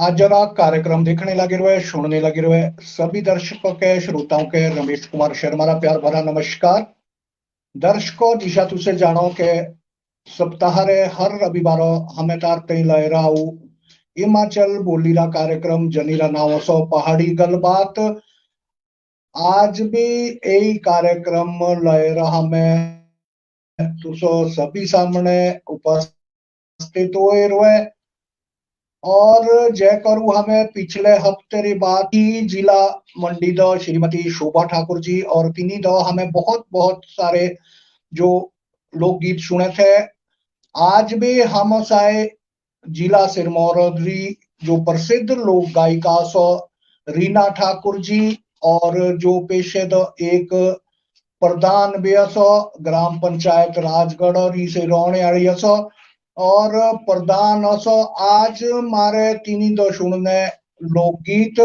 आज जरा कार्यक्रम देखने लगे रहे, सुनने लगे रहे सभी दर्शकों के श्रोताओं के रमेश कुमार शर्मा रा प्यार भरा नमस्कार। दर्शकों दिशा तुसे जानो के सप्ताह रे हर रविवार हमें तार तई लहराऊ हिमाचल बोली रा कार्यक्रम जनीरा नाव सो पहाड़ी गलबात। आज भी यही कार्यक्रम लहरा हमें तुसो सभी सामने उपस्थित हुए रहे। और जय करू हमें पिछले हफ्ते री बात ही जिला मंडी दो श्रीमती शोभा ठाकुर जी और तिनी दो हमें बहुत बहुत सारे जो लोकगीत सुने थे। आज भी हम साए जिला सिरमौर री जो प्रसिद्ध लोक गायिका सो रीना ठाकुर जी और जो पेशे दो एक प्रधान भी असो ग्राम पंचायत राजगढ़ री से रोने वाली असो और प्रधान असो। आज मारे तीनी दो सुनने लोकगीत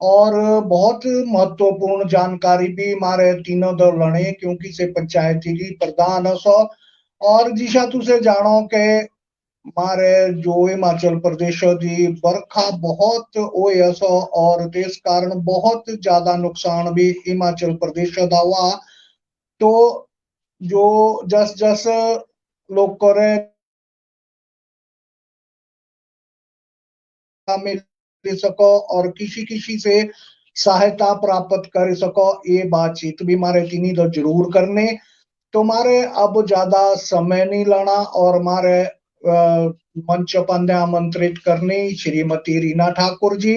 और बहुत महत्वपूर्ण जानकारी भी मारे तीनों दो लड़े क्योंकि से पंचायती री प्रधान असो। और जिसा तुसे जानो के मारे जो हिमाचल प्रदेश दी बरखा बहुत ओए असो और देश कारण बहुत ज्यादा नुकसान भी हिमाचल प्रदेश दा हुआ। तो जो जस जस लोग करे मिल सको और किसी किसी से सहायता प्राप्त कर सको ये बातचीत भी मारे तीनी तो जरूर करने। तो मारे अब ज्यादा समय नहीं लाना और मारे मंच पर आमंत्रित करनी श्रीमती रीना ठाकुर जी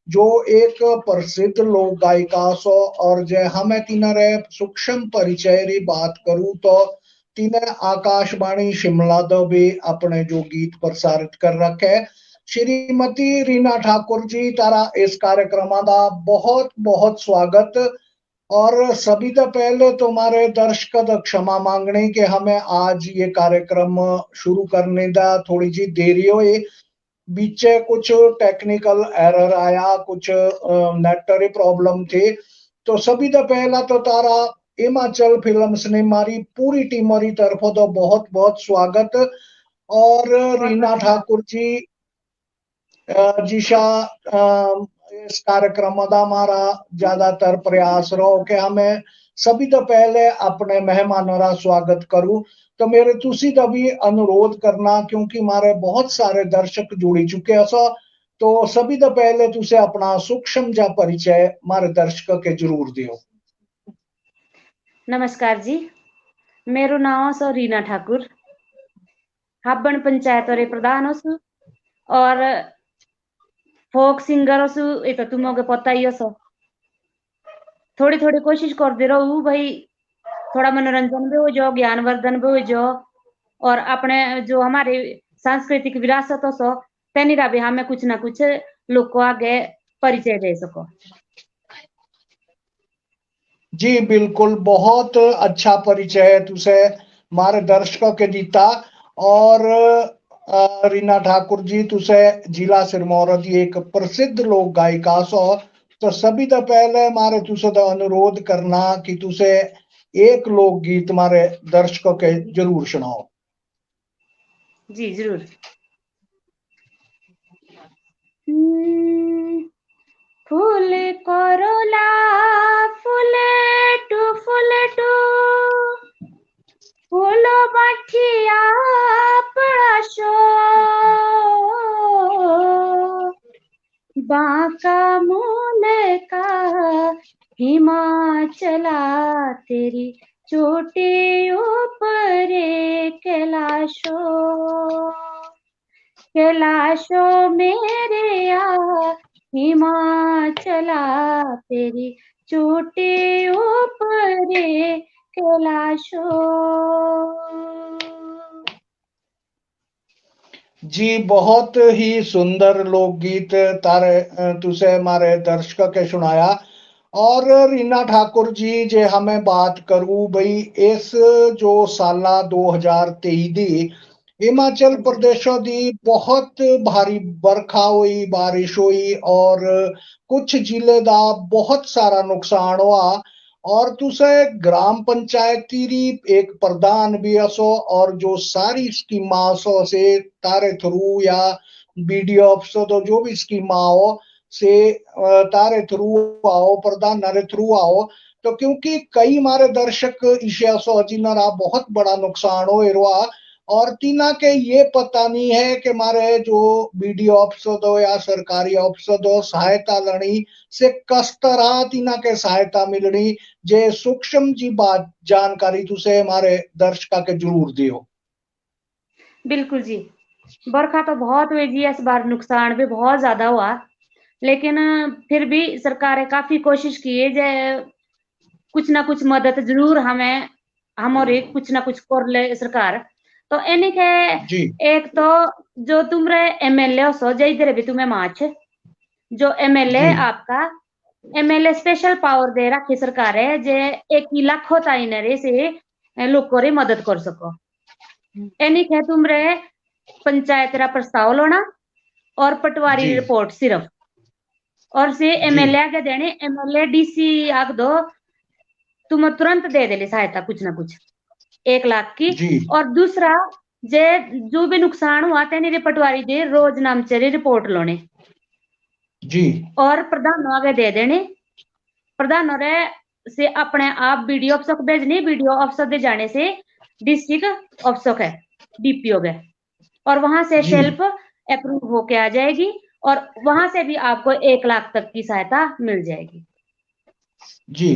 जो एक प्रसिद्ध लोक गायिका सो और जे हमें तीनरे सूक्ष्म परिचय री बात करूं तो तीने आकाशवाणी शिमला दो भी अपने जो गीत प्रसारित कर रखे। श्रीमती रीना ठाकुर जी तारा इस कार्यक्रम का बहुत बहुत स्वागत। और सभी तो पहले तुम्हारे दर्शक द क्षमा मांगने के हमें आज ये कार्यक्रम शुरू करने दा थोड़ी जी देरी हुई। बीचे कुछ टेक्निकल एरर आया, कुछ नेटरी प्रॉब्लम थी। तो सभी तो पहला तो तारा हिमाचल फिल्म्स ने मारी पूरी टीम री तरफ तो बहुत बहुत स्वागत। और रीना ठाकुर जी जिशा इस कार्यक्रम का हमारा ज्यादातर प्रयास रहो कि हमें सभी तो पहले अपने मेहमानों का स्वागत करूं। तो मेरे तुसी का भी अनुरोध करना क्योंकि हमारे बहुत सारे दर्शक जुड़ी चुके हैं सो। तो सभी तो पहले तुसे अपना सूक्ष्म जा परिचय हमारे दर्शक के जरूर दियो। नमस्कार जी, मेरो नाम सो रीना ठाकुर हाबण पंचायत रे प्रधान हूँ और फोक सिंगर हूँ। ये तो तुमों के पता ही हो। थोड़ी थोड़ी कोशिश करते रहूँ भाई, थोड़ा मनोरंजन भी हो जो, ज्ञानवर्धन भी हो जो और अपने जो हमारे सांस्कृतिक विरासत हो सो तेनीरा भी हमें कुछ ना कुछ लोग को आगे परिचय दे सको। जी बिल्कुल, बहुत अच्छा परिचय तुसे हमारे दर्शकों के दीता। और रीना ठाकुर जी तुसे जिला सिरमौर की एक प्रसिद्ध लोक गायिका सो। तो सभी तो पहले हमारे तुसे तो अनुरोध करना कि तुसे एक लोकगीत हमारे दर्शकों के जरूर सुनाओ। जी जरूर। फूल करोला फुलेटू फुलेटू फूलो मठिया पड़ाशो बांका मूल का हिमाचला तेरी चोटी ऊपर कैलाशो कैलाशो मेरे हिमाचला तेरी चोटी ऊपर कैलाशो। जी बहुत ही सुंदर लोकगीत तारे तुसे हमारे दर्शकों के सुनाया। और रीना ठाकुर जी जे हमें बात करूं भाई इस जो साला 2023 दी हिमाचल प्रदेश दी बहुत भारी बरखा हुई, बारिश हुई और कुछ जिले दा बहुत सारा नुकसान हुआ। और तुसे ग्राम पंचायती री एक प्रधान भी असो और जो सारी स्कीमा असो से तारे थ्रू या बीडीओ ऑफिसर तो जो भी स्कीम आओ से तारे थ्रू आओ, प्रधान रे थ्रू आओ, तो क्योंकि कई मारे दर्शक ईशिया सो जिनरा बहुत बड़ा नुकसान हो इरवा, और तीना के ये पता नहीं है कि मारे जो बीडीओ ऑफिसर दो या सरकारी ऑफिसर दो सहायता लड़ी से कस तरह तीना के सहायता मिलनी, जे सूक्ष्म जी बात जानकारी तुसे हमारे दर्शका के जरूर दियो। बिल्कुल जी, बरखा तो बहुत हुई जी, इस बार नुकसान भी बहुत ज्यादा हुआ, लेकिन फिर भी सरकारें काफी कोशिश की है जे कुछ ना कुछ मदद जरूर हमें हमारे कुछ ना कुछ कर ले सरकार। तो एनी के जी एक तो जो तुमरे एमएलए हो सो जे इधर भी तुम्हें माच जो एमएलए जी आपका एमएलए स्पेशल पावर दे रखी सरकार है जे एक ही लाख होता इनरे से लोग री मदद कर सको। एनी के तुमरे पंचायत रा प्रस्ताव लोना और पटवारी जी रिपोर्ट सिर्फ, और से जी एमएलए आगे देने, एमएलए डीसी आग दो तुम तुरंत दे देली सहायता कुछ ना कुछ 1 लाख की। जी और दूसरा जे जो भी नुकसान हुआ तेनी पटवारी दे रोज नामचेरी रिपोर्ट लोने जी और प्रधान आगे दे देने, प्रधान रे से अपने आप बीडीओ अफसर को भेजनी, बीडीओ अफसर दे जाने से डिस्ट्रिक्ट अफसर है डीपीओ गए, और वहां से जी सेल्फ अप्रूव होके आ जाएगी, और वहां से भी आपको 1 लाख तक की सहायता मिल जाएगी। जी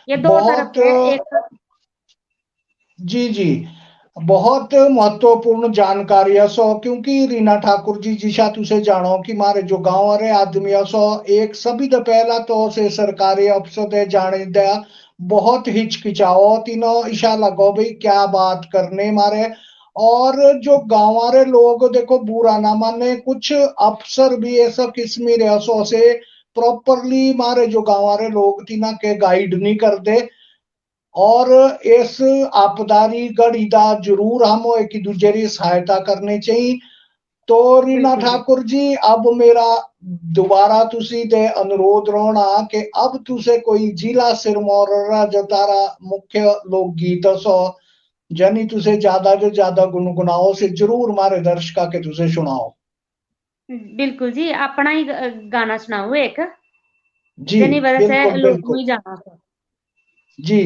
ये दो तरफ बहुत के एक। जी जी बहुत महत्वपूर्ण जानकारी है सो, क्योंकि रीना ठाकुर जी जिशा तुसे जानो कि मारे जो गांव रे आदमी है सो एक सभी तो पहला तो से सरकारी अफसर दे जाने दिया बहुत हिचकिचाओ तीनों ईशा लगो भाई क्या बात करने मारे। और जो गांव रे लोग देखो बुरा ना माने, कुछ अफसर भी ऐसा किस्मी रहे सो से प्रॉपरली मारे जो गांव रे लोग तीना के गाइड नहीं करते, और इस आपदारी घड़ीदा जरूर हम एक दूसरे की सहायता करनी चाहिए। तो रीना बिल्कुल जी। ठाकुर जी अब मेरा दोबारा तुसी दे अनुरोध रोना कि अब तुसे कोई जिला सिरमौर जो तारा मुख्य लोक गीत सो जनी तुसे ज्यादा जो ज्यादा गुनगुनाओ से जरूर मारे दर्शका के तुसे सुनाओ। बिल्कुल जी, अपना ही गाना सुनाऊ एक, जी जनी वजह से बिल्कुल लोग बिल्कुल। ही जाना था। जी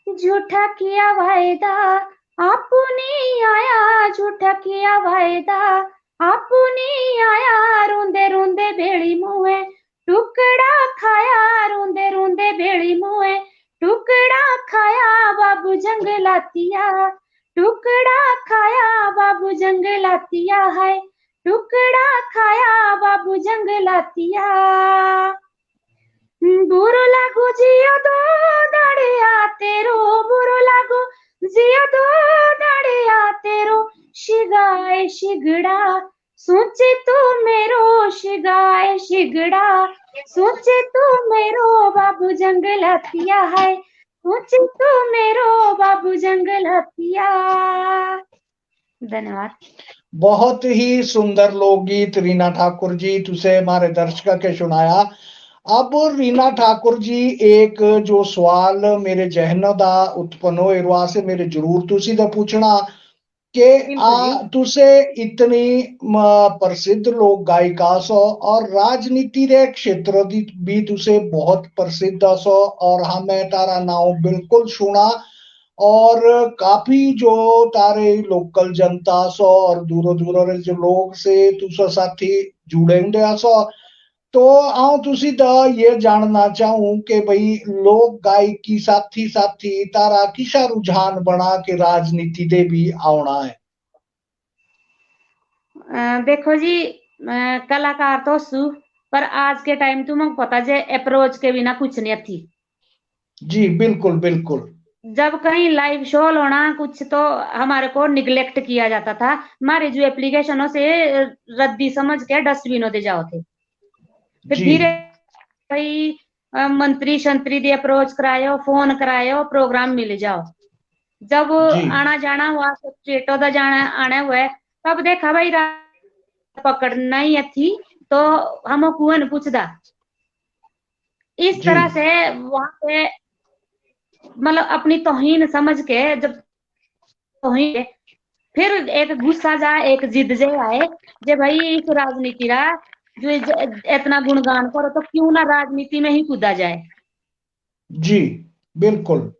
झूठा किया वायदा आपने आया, झूठा किया वायदा आपने आया, रोंदे रोंदे भेड़ी मुए टुकड़ा खाया, रोंदे रोंदे भेड़ी मुए टुकड़ा खाया, बाबू जंगलातिया टुकड़ा खाया, बाबू जंगलातिया है टुकड़ा खाया, बाबू जंगलातिया। बुरो लागो जियो दो दाड़िया तेरो, बुरो लागो जियो दो दाड़िया तेरो, शिगाए शिगड़ा सोचे तू मेरो, शिगाए शिगड़ा सोचे तू मेरो, बाबू जंगलातिया है सोचे तू मेरो, बाबू जंगलातिया। धन्यवाद। बहुत ही सुंदर लोकगीत रीना ठाकुर जी तुसे हमारे दर्शक के सुनाया। अब रीना ठाकुर जी एक जो सवाल मेरे जहन दा उत्पन्न हो इरवा से मेरे जरूर तुसी दा पूछना कि बिल्कुल जी। तुसे इतनी प्रसिद्ध लोक गायिका सो और राजनीति रे क्षेत्र दी भी तुसे बहुत प्रसिद्ध सो, और हमें तारा नाम बिल्कुल सुना, और काफी जो तारे लोकल जनता सो और दूर दूर रे जो लोग से तुसा साथी जुड़े हुए सो। तो आऊं तुसी दा ये जानना चाहूं कि भाई लोक गायकी साथी साथी तारा किसा रुझान बना के राजनीति दे भी आना है। देखो जी, कलाकार तो सु, पर आज के टाइम तुमको पता जे अप्रोच के बिना कुछ नहीं थी। जी बिल्कुल बिल्कुल। जब कहीं लाइव शो होना कुछ तो हमारे को निग्लेक्ट किया जाता था, हमारे जो एप्लीकेशनों से रद्दी समझ के डस्टबिनों दे जाओ थे। फिर जी धीरे भाई मंत्री शंत्री दे अप्रोच करायो, फोन करायो, प्रोग्राम मिल जाओ। जब जी आना जाना हुआ स्टेटों का जाना आने हुआ, तब देखा भाई पकड़ना ही थी, तो हम कुएं पूछदा इस जी तरह से वहां पे, मतलब अपनी तौहीन समझ के जब तौहीन फिर एक गुस्सा जा एक जिद जे आए जे भाई इस राजनीति रा जो इतना गुणगान करो तो क्यों ना राजनीति में ही कूदा जाए। जी बिल्कुल।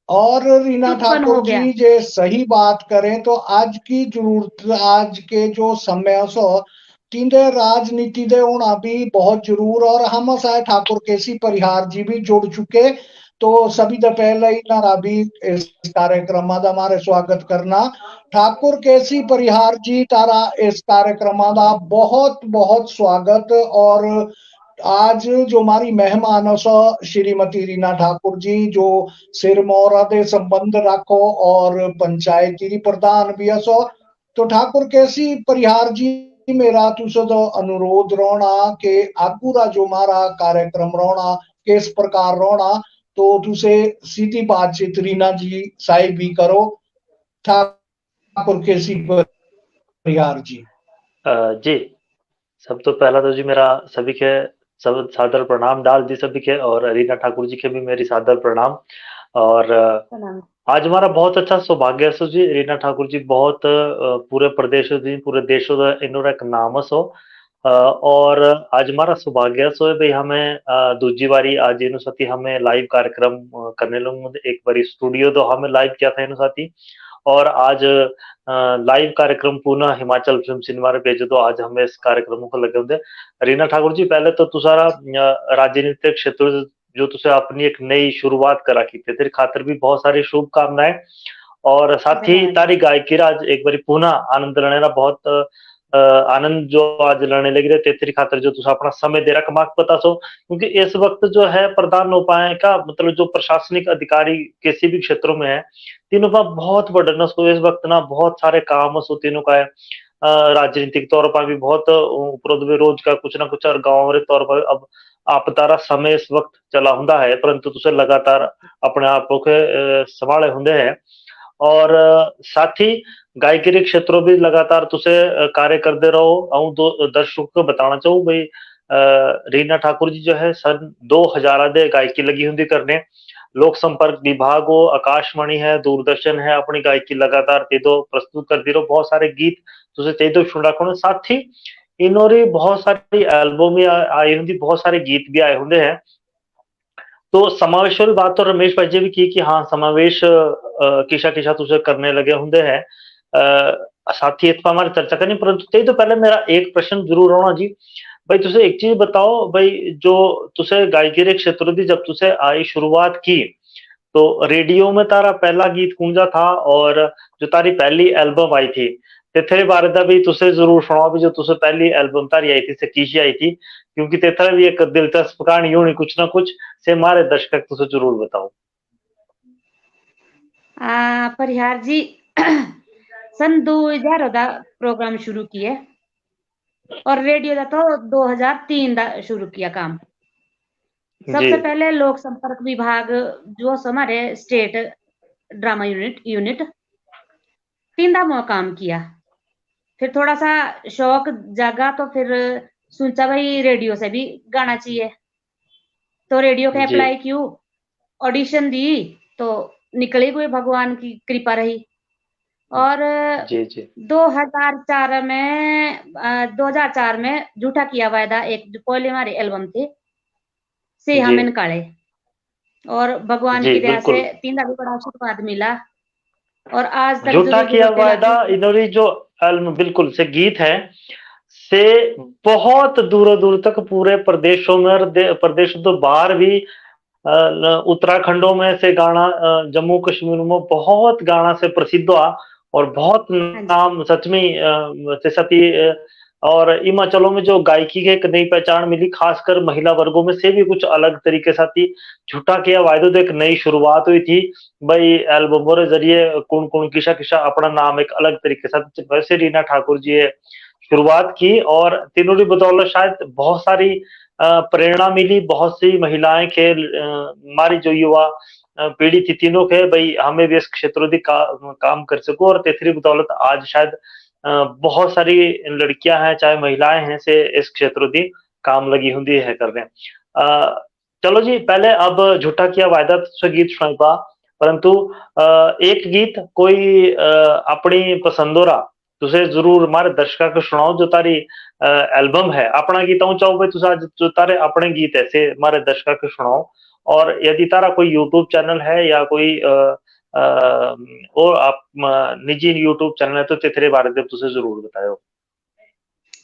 और रीना उत्पन्न ठाकुर हो गया। जी जे सही बात करें तो आज की जरूरत, आज के जो समय सो तीनदे राजनीति दे होना भी बहुत जरूर। और हम साहे ठाकुर केसी परिहार जी भी जुड़ चुके, तो सभी तो पहले ही नारा भी इस कार्यक्रम का हमारे स्वागत करना। ठाकुर केसी परिहार जी तारा इस कार्यक्रम का बहुत बहुत स्वागत। और आज जो हमारी मेहमान हो सो श्रीमती रीना ठाकुर जी, जो सिरमौरा दे संबंध रखो और पंचायती प्रधान भी हसो। तो ठाकुर केसी परिहार जी, मेरा तुसे तो अनुरोध रोना के आगू रा जो हमारा कार्यक्रम रोना किस प्रकार रोना, तो तुसे सीधी बातचीत रीना जी साहिब भी करो। ठाकुर केसी परिहार जी। जी, सब तो पहला तो जी मेरा सभी के सब सादर प्रणाम डाल दी सभी के, और रीना ठाकुर जी के भी मेरी सादर प्रणाम। और आज हमारा बहुत अच्छा सौभाग्य है जी, रीना ठाकुर जी बहुत पूरे प्रदेश जी पूरे देशों का इन्होंने एक नाम हो। और आज हमारा सौभाग्य सो है भाई, हमें दूसरी बारी आज इन साथी हमें लाइव कार्यक्रम करने लोग। एक बारी स्टूडियो तो हमें लाइव किया था इन साथी, और आज लाइव कार्यक्रम पुनः हिमाचल फिल्म सिनेमा रे भेजे, तो आज हमें इस कार्यक्रम को लगे होंगे। रीना ठाकुर जी, पहले तो तुसारा राजनीतिक क्षेत्र जो तुसे अपनी एक नई शुरुआत करा की थी, तेरे खातिर भी बहुत सारी शुभकामनाएं। और साथ ही तारी गायकी आज एक बारी पुनः आनंद लेने ना बहुत आनंद जो आज लेने लगी रहे तेरी खातिर जो तुसा अपना समय दे रहा कमाक पता सो, क्योंकि इस वक्त जो है प्रधान उपाय का मतलब जो प्रशासनिक अधिकारी किसी भी क्षेत्रों में है, तीनों का बहुत बर्डन है इस वक्त ना, बहुत सारे काम सो तीनों का है। राजनीतिक तौर पर भी बहुत उपरोध रोज का कुछ ना कुछ, और गांव के तौर पर अब आप तारा समय इस वक्त चला हुंदा है, परंतु तुसे लगातार अपने आप के संभाले हुंदे है। और साथ ही गायकी के क्षेत्रों भी लगातार तुसे कार्य करते रहो। और दो दर्शकों को बताना चाहूँ भाई, रीना ठाकुर जी जो है सन 2000 दे गायकी लगी हुंदी करने। लोक संपर्क विभाग हो, आकाशवाणी है, दूरदर्शन है, अपनी गायकी लगातार तेदो प्रस्तुत करती रहो। बहुत सारे गीत तुझे तेदो सुना करो। साथ ही इन्होंने बहुत सारी एल्बम भी आई हुंदी, बहुत सारे गीत भी आए हुंदे हैं। तो समावेश वाली बात तो रमेश भाई जी भी की कि हाँ समावेश किशा किशा तुझे करने लगे होंगे हैं। साथ ही इतना हमारी चर्चा करनी, परंतु ते तो पहले मेरा एक प्रश्न जरूर होना जी भाई, तुझे एक चीज बताओ भाई, जो तुझे गायकी के क्षेत्र दी जब तुझे आई शुरुआत की, तो रेडियो में तारा पहला गीत कौन-सा था, और जो तारी पहली एल्बम आई थी ते तेरे बारे दा भी तुझे जरूर सुनाओ भी, जो तुझे पहली एल्बम तारी आई थी से किशी आई थी, क्योंकि तेरा भी एक दिलचस्प कहानी होनी कुछ ना कुछ से हमारे दर्शक तुझे जरूर बताओ। परिहार जी सन 2000 दा प्रोग्राम शुरू किए, और रेडियो दा तो 2003 दा शुरू किया काम। सबसे पहले लोक संपर्क विभाग जो हमारे स्टेट ड्रामा यूनिट 3 दा काम किया। फिर थोड़ा सा शौक जागा, तो फिर सोचा भाई रेडियो से भी गाना चाहिए, तो रेडियो के अप्लाई क्यों, ऑडिशन दी, तो निकली कोई भगवान की कृपा रही। और 2004 में झूठा किया वायदा, एक जो पहले हमारे एल्बम थे से हमें निकाले, और भगवान की दया से 3 भी बड़ा आशीर्वाद मिला। और आज तक झूठा किया वायदा इन्होंने जो एल्बम बिल्कुल से गीत है से बहुत दूर दूर तक पूरे प्रदेशों में, प्रदेशों तो बाहर भी, उत्तराखंडों में से गाना, जम्मू कश्मीर में बहुत गाना से प्रसिद्ध हुआ, और बहुत नाम सच में सती। और हिमाचलों में जो गायकी के एक नई पहचान मिली, खासकर महिला वर्गों में से भी कुछ अलग तरीके साथी झूठा किया वायदो तो एक नई शुरुआत हुई थी भाई। एल्बमों के जरिए कौन कौन किशा किशा अपना नाम एक अलग तरीके से वैसे रीना ठाकुर जी शुरुआत की, और तीनों की बदौलत शायद बहुत सारी प्रेरणा मिली। बहुत सी महिलाएं के हमारी जो युवा पीढ़ी थी तीनों के भाई, हमें भी इस क्षेत्रों की काम कर सको, और तीसरी बदौलत आज शायद बहुत सारी लड़कियां हैं चाहे महिलाएं हैं से इस क्षेत्रों की काम लगी हुई है करने। चलो जी, पहले अब झूठा किया वायदा से गीत सुनाई पा, परंतु एक गीत कोई अपनी पसंदोरा तुसे जरूर मारे दर्शकों को सुनाओ जो तारी एल्बम है अपना गीत चाहो भाई तुसा जो तारे अपने गीत है से मारे दर्शकों को सुनाओ। और यदि तारा कोई यूट्यूब चैनल है या कोई और आप निजी यूट्यूब चैनल है तो तेरे बारे में तुसे जरूर बताओ।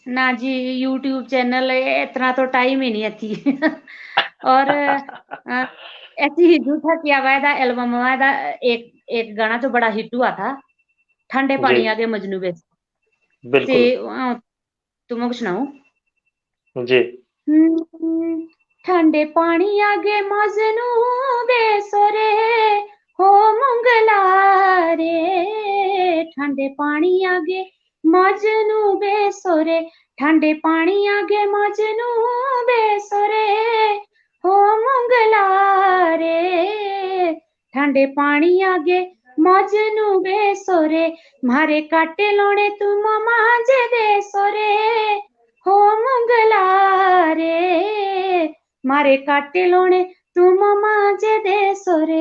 ना जी यूट्यूब चैनल इतना तो टाइम ही नहीं आती और ऐसी ही झूठा किया वायदा एल्बम वायदा एक गाना जो बड़ा हिट हुआ था ठंडे पानी आगे मजनू बेस बिल्कुल तुमको सुनाऊं जी। ठंडे पानी आगे मजनू बेसोरे हो मंगला रे ठंडे पानी आगे मजनू बेसोरे ठंडे पानी आगे मजनू बेसोरे हो मंगला रे ठंडे पानी आगे मजनू बेसोरे मारे काटे लोने तुम मांझे बेसोरे हो मंगला रे मारे काटे लोने तुम मांझे बेसोरे।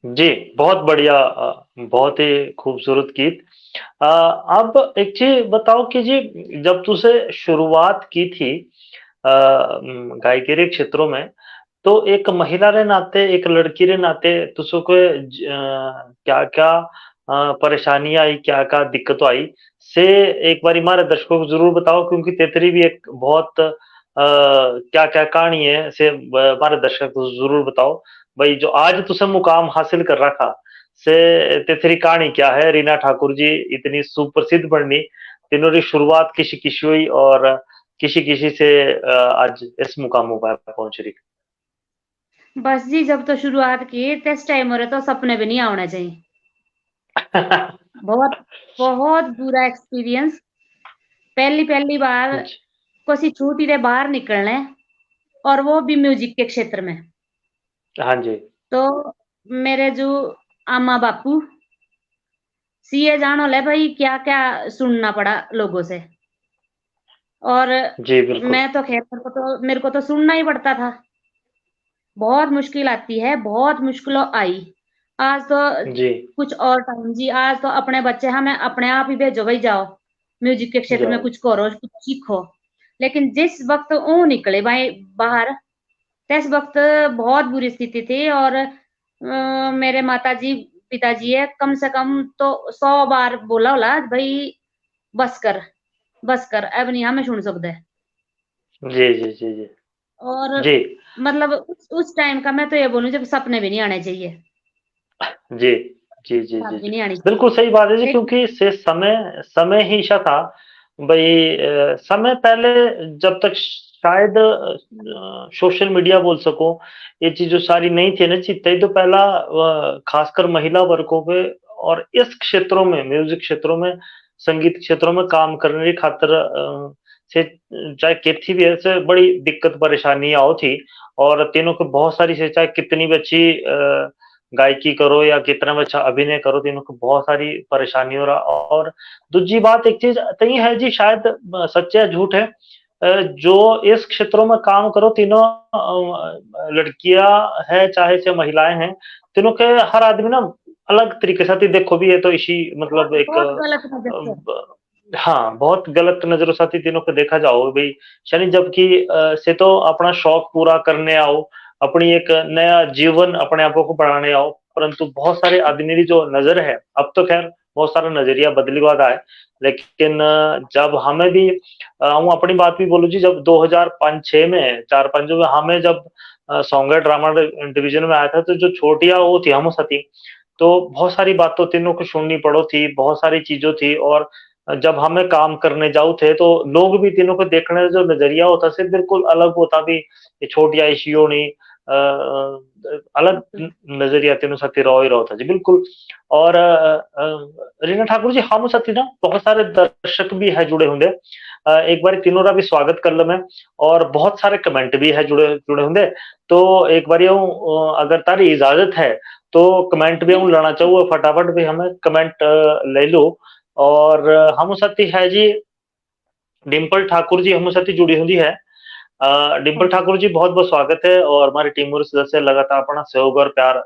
जी बहुत बढ़िया बहुत ही खूबसूरत गीत। अब एक चीज बताओ कि जी जब तुसे शुरुआत की थी गायकी के क्षेत्रों में तो एक महिला रे नाते एक लड़की रे नाते तुसो को क्या क्या परेशानी आई क्या क्या दिक्कत आई से एक बार हमारे दर्शकों को जरूर बताओ क्योंकि तेतरी भी एक बहुत क्या क्या कहानी है से हमारे दर्शकों को जरूर बताओ भाई जो आज तुसे मुकाम हासिल कर रखा से तेरी कहानी क्या है। रीना ठाकुर जी इतनी सुप्रसिद्ध बननी तीनों की शुरुआत किसी किसी हुई और किसी किसी से आज इस मुकाम पर पहुंच रही। बस जी जब तो शुरुआत की टेस्ट टाइम हो रहे तो सपने भी नहीं आना चाहिए बहुत बहुत बुरा एक्सपीरियंस पहली बार किसी छुट्टी रे बाहर निकलने और वो भी म्यूजिक के क्षेत्र में। हाँ जी। तो मेरे जो आमा बापू सीए जानो ले भाई क्या क्या सुनना पड़ा लोगों से और जी बिल्कुल। मैं तो खैर मेरे को तो सुनना ही पड़ता था। बहुत मुश्किल आती है बहुत मुश्किलों आई आज तो जी कुछ और टाइम जी आज तो अपने बच्चे हमें अपने आप ही भेजो भाई जाओ म्यूजिक के क्षेत्र में कुछ करो कुछ सीखो लेकिन जिस वक्त वो निकले भाई बाहर इस वक्त बहुत बुरी स्थिति थी और मेरे माताजी पिताजी है कम से कम तो 100 बार बोला होला भाई बस कर अब नहीं हमें सुन सकते। जी जी जी जी और जी मतलब उस टाइम का मैं तो ये बोलूं जब सपने भी नहीं आने चाहिए। जी जी जी जी भी नहीं आनी बिल्कुल सही बात है जी क्योंकि से समय ही ऐसा था भाई समय पहले जब तक शायद सोशल मीडिया बोल सको ये चीज जो सारी नहीं थी ना चित्ते तो पहला खासकर महिला वर्गों पे और इस क्षेत्रों में म्यूजिक क्षेत्रों में संगीत क्षेत्रों में काम करने की खातिर से चाहे कितनी भी ऐसे बड़ी दिक्कत परेशानी आओ थी और तीनों को बहुत सारी से चाहे कितनी भी अच्छी गायकी करो या कितना भी अच्छा अभिनय करो तीनों को बहुत सारी परेशानी हो रहा। और दूसरी बात एक चीज तई है जी शायद सच्चे या झूठ है जो इस क्षेत्रों में काम करो तीनों लड़कियां है चाहे से महिलाएं हैं तीनों के हर आदमी ना अलग तरीके से देखो भी है तो इसी मतलब एक हाँ बहुत गलत नजरों से तीनों को देखा जाओ भाई शनि जबकि से तो अपना शौक पूरा करने आओ अपनी एक नया जीवन अपने आप को बढ़ाने आओ परंतु बहुत सारे आदमी की जो नजर है अब तो खैर बहुत सारा नजरिया बदली हुआ है लेकिन जब हमें भी हूँ अपनी बात भी बोलूँ जी जब 2005-6 में 4-5 में हमें जब सॉन्गर ड्रामा डिवीजन में आया था तो जो छोटिया वो थी हम सती तो बहुत सारी बातों तीनों को सुननी पड़ो थी बहुत सारी चीजों थी और जब हमें काम करने जाओ थे तो लोग भी तीनों को देखने जो नजरिया होता से बिल्कुल अलग होता भी छोटिया इशियो नहीं अलग नजरिया तीनों साथी रहो ही रहो था जी बिल्कुल। और रीना ठाकुर जी हम साथी ना बहुत सारे दर्शक भी है जुड़े होंगे एक बार तीनों का भी स्वागत कर लो मैं और बहुत सारे कमेंट भी है जुड़े जुड़े होंगे तो एक बार अगर तारी इजाजत है तो कमेंट भी हम लाना चाहूँ फटाफट भी हमें कमेंट ले लो। और हम साथी है जी डिम्पल ठाकुर जी हम साथी जुड़ी हुई है डिम्पल ठाकुर जी बहुत बहुत स्वागत है और हमारी टीम और सदस्य लगातार अपना सहयोग और प्यार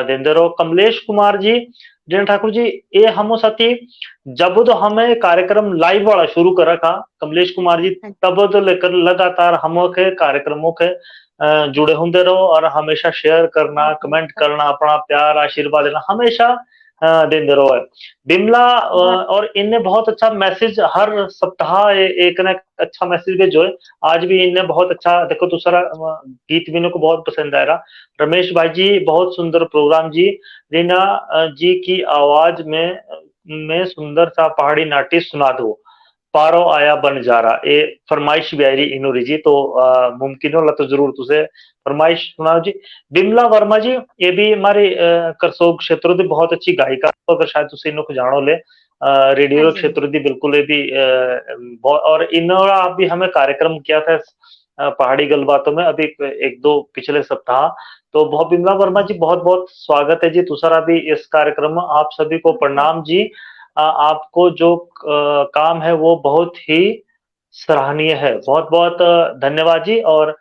देंदे रहो। कमलेश कुमार जी, रीना ठाकुर जी, ये हमो साथी जब तो हमें कार्यक्रम लाइव वाला शुरू करा था कमलेश कुमार जी, तब तो लेकर लगातार हम के कार्यक्रमों के जुड़े होंगे रहो और हमेशा शेयर करना, कमेंट करना, अपना प्यार आशीर्वाद देना हमेशा देंदे रहो है। बिमला और इनने बहुत अच्छा मैसेज हर सप्ताह एक ना अच्छा मैसेज भेजो है। आज भी इनने बहुत अच्छा देखो दूसरा गीत भी इनको बहुत पसंद आ रहा। रमेश भाई जी बहुत सुंदर प्रोग्राम जी, रीना जी की आवाज में सुंदर सा पहाड़ी नाट्य सुना दो, पारो आया बन जा रहा। ये फरमाइश भी आई रही इनोरी जी, तो मुमकिन होला तो जरूर तुझे फरमाइश सुनाओ जी। बिमला वर्मा जी, ये भी हमारे करसोग क्षेत्र की बहुत अच्छी गायिका, अगर शायद तुझे इनको जानो ले रेडियो क्षेत्र की बिल्कुल ये भी और इन्होंने आप भी हमें कार्यक्रम किया था पहाड़ी गलबातों में अभी एक दो पिछले सप्ताह। तो बहुत बिमला वर्मा जी बहुत बहुत स्वागत है जी तुषारा भी इस कार्यक्रम में। आप सभी को प्रणाम जी। आपको जो काम है वो बहुत ही सराहनीय है, बहुत बहुत धन्यवाद जी। और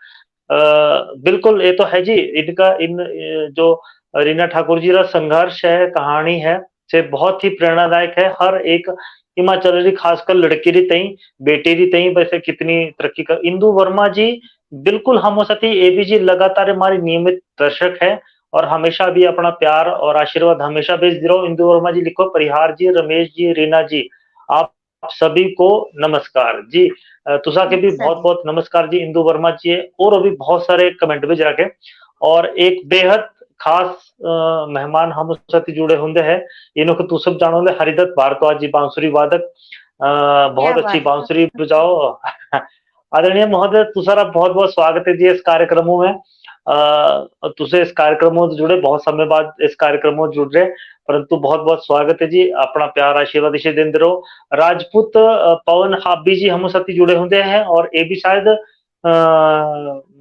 बिल्कुल ये तो है जी, इनका इन जो रीना ठाकुर जी का संघर्ष है, कहानी है, से बहुत ही प्रेरणादायक है। हर एक हिमाचल री खासकर लड़की री तई, बेटी री तई वैसे कितनी तरक्की कर। इंदु वर्मा जी बिल्कुल हम साथी एबी जी लगातार हमारी नियमित दर्शक है और हमेशा भी अपना प्यार और आशीर्वाद हमेशा भेज रहो। इंदु वर्मा जी लिखो, परिहार जी, रमेश जी, रीना जी, आप सभी को नमस्कार जी। तुषा के भी बहुत बहुत नमस्कार जी इंदु वर्मा जी। और अभी बहुत सारे कमेंट भेज रखे और एक बेहद खास मेहमान हम साथी जुड़े होंगे है, इनको तू सब जानो ले, हरिदत्त भारद्वाज जी बांसुरी वादक, बहुत अच्छी बांसुरी बजाओ। आदरणीय महोदय तुषारा बहुत बहुत स्वागत है जी इस कार्यक्रमों में। तुझे इस कार्यक्रमों से जुड़े बहुत समय बाद इस कार्यक्रमों जुड़ रहे, परंतु बहुत बहुत स्वागत है जी, अपना प्यार आशीर्वाद इसे देंदे रहो। राजपूत पवन हाबी जी हम साथी जुड़े होंगे हैं और ये भी शायद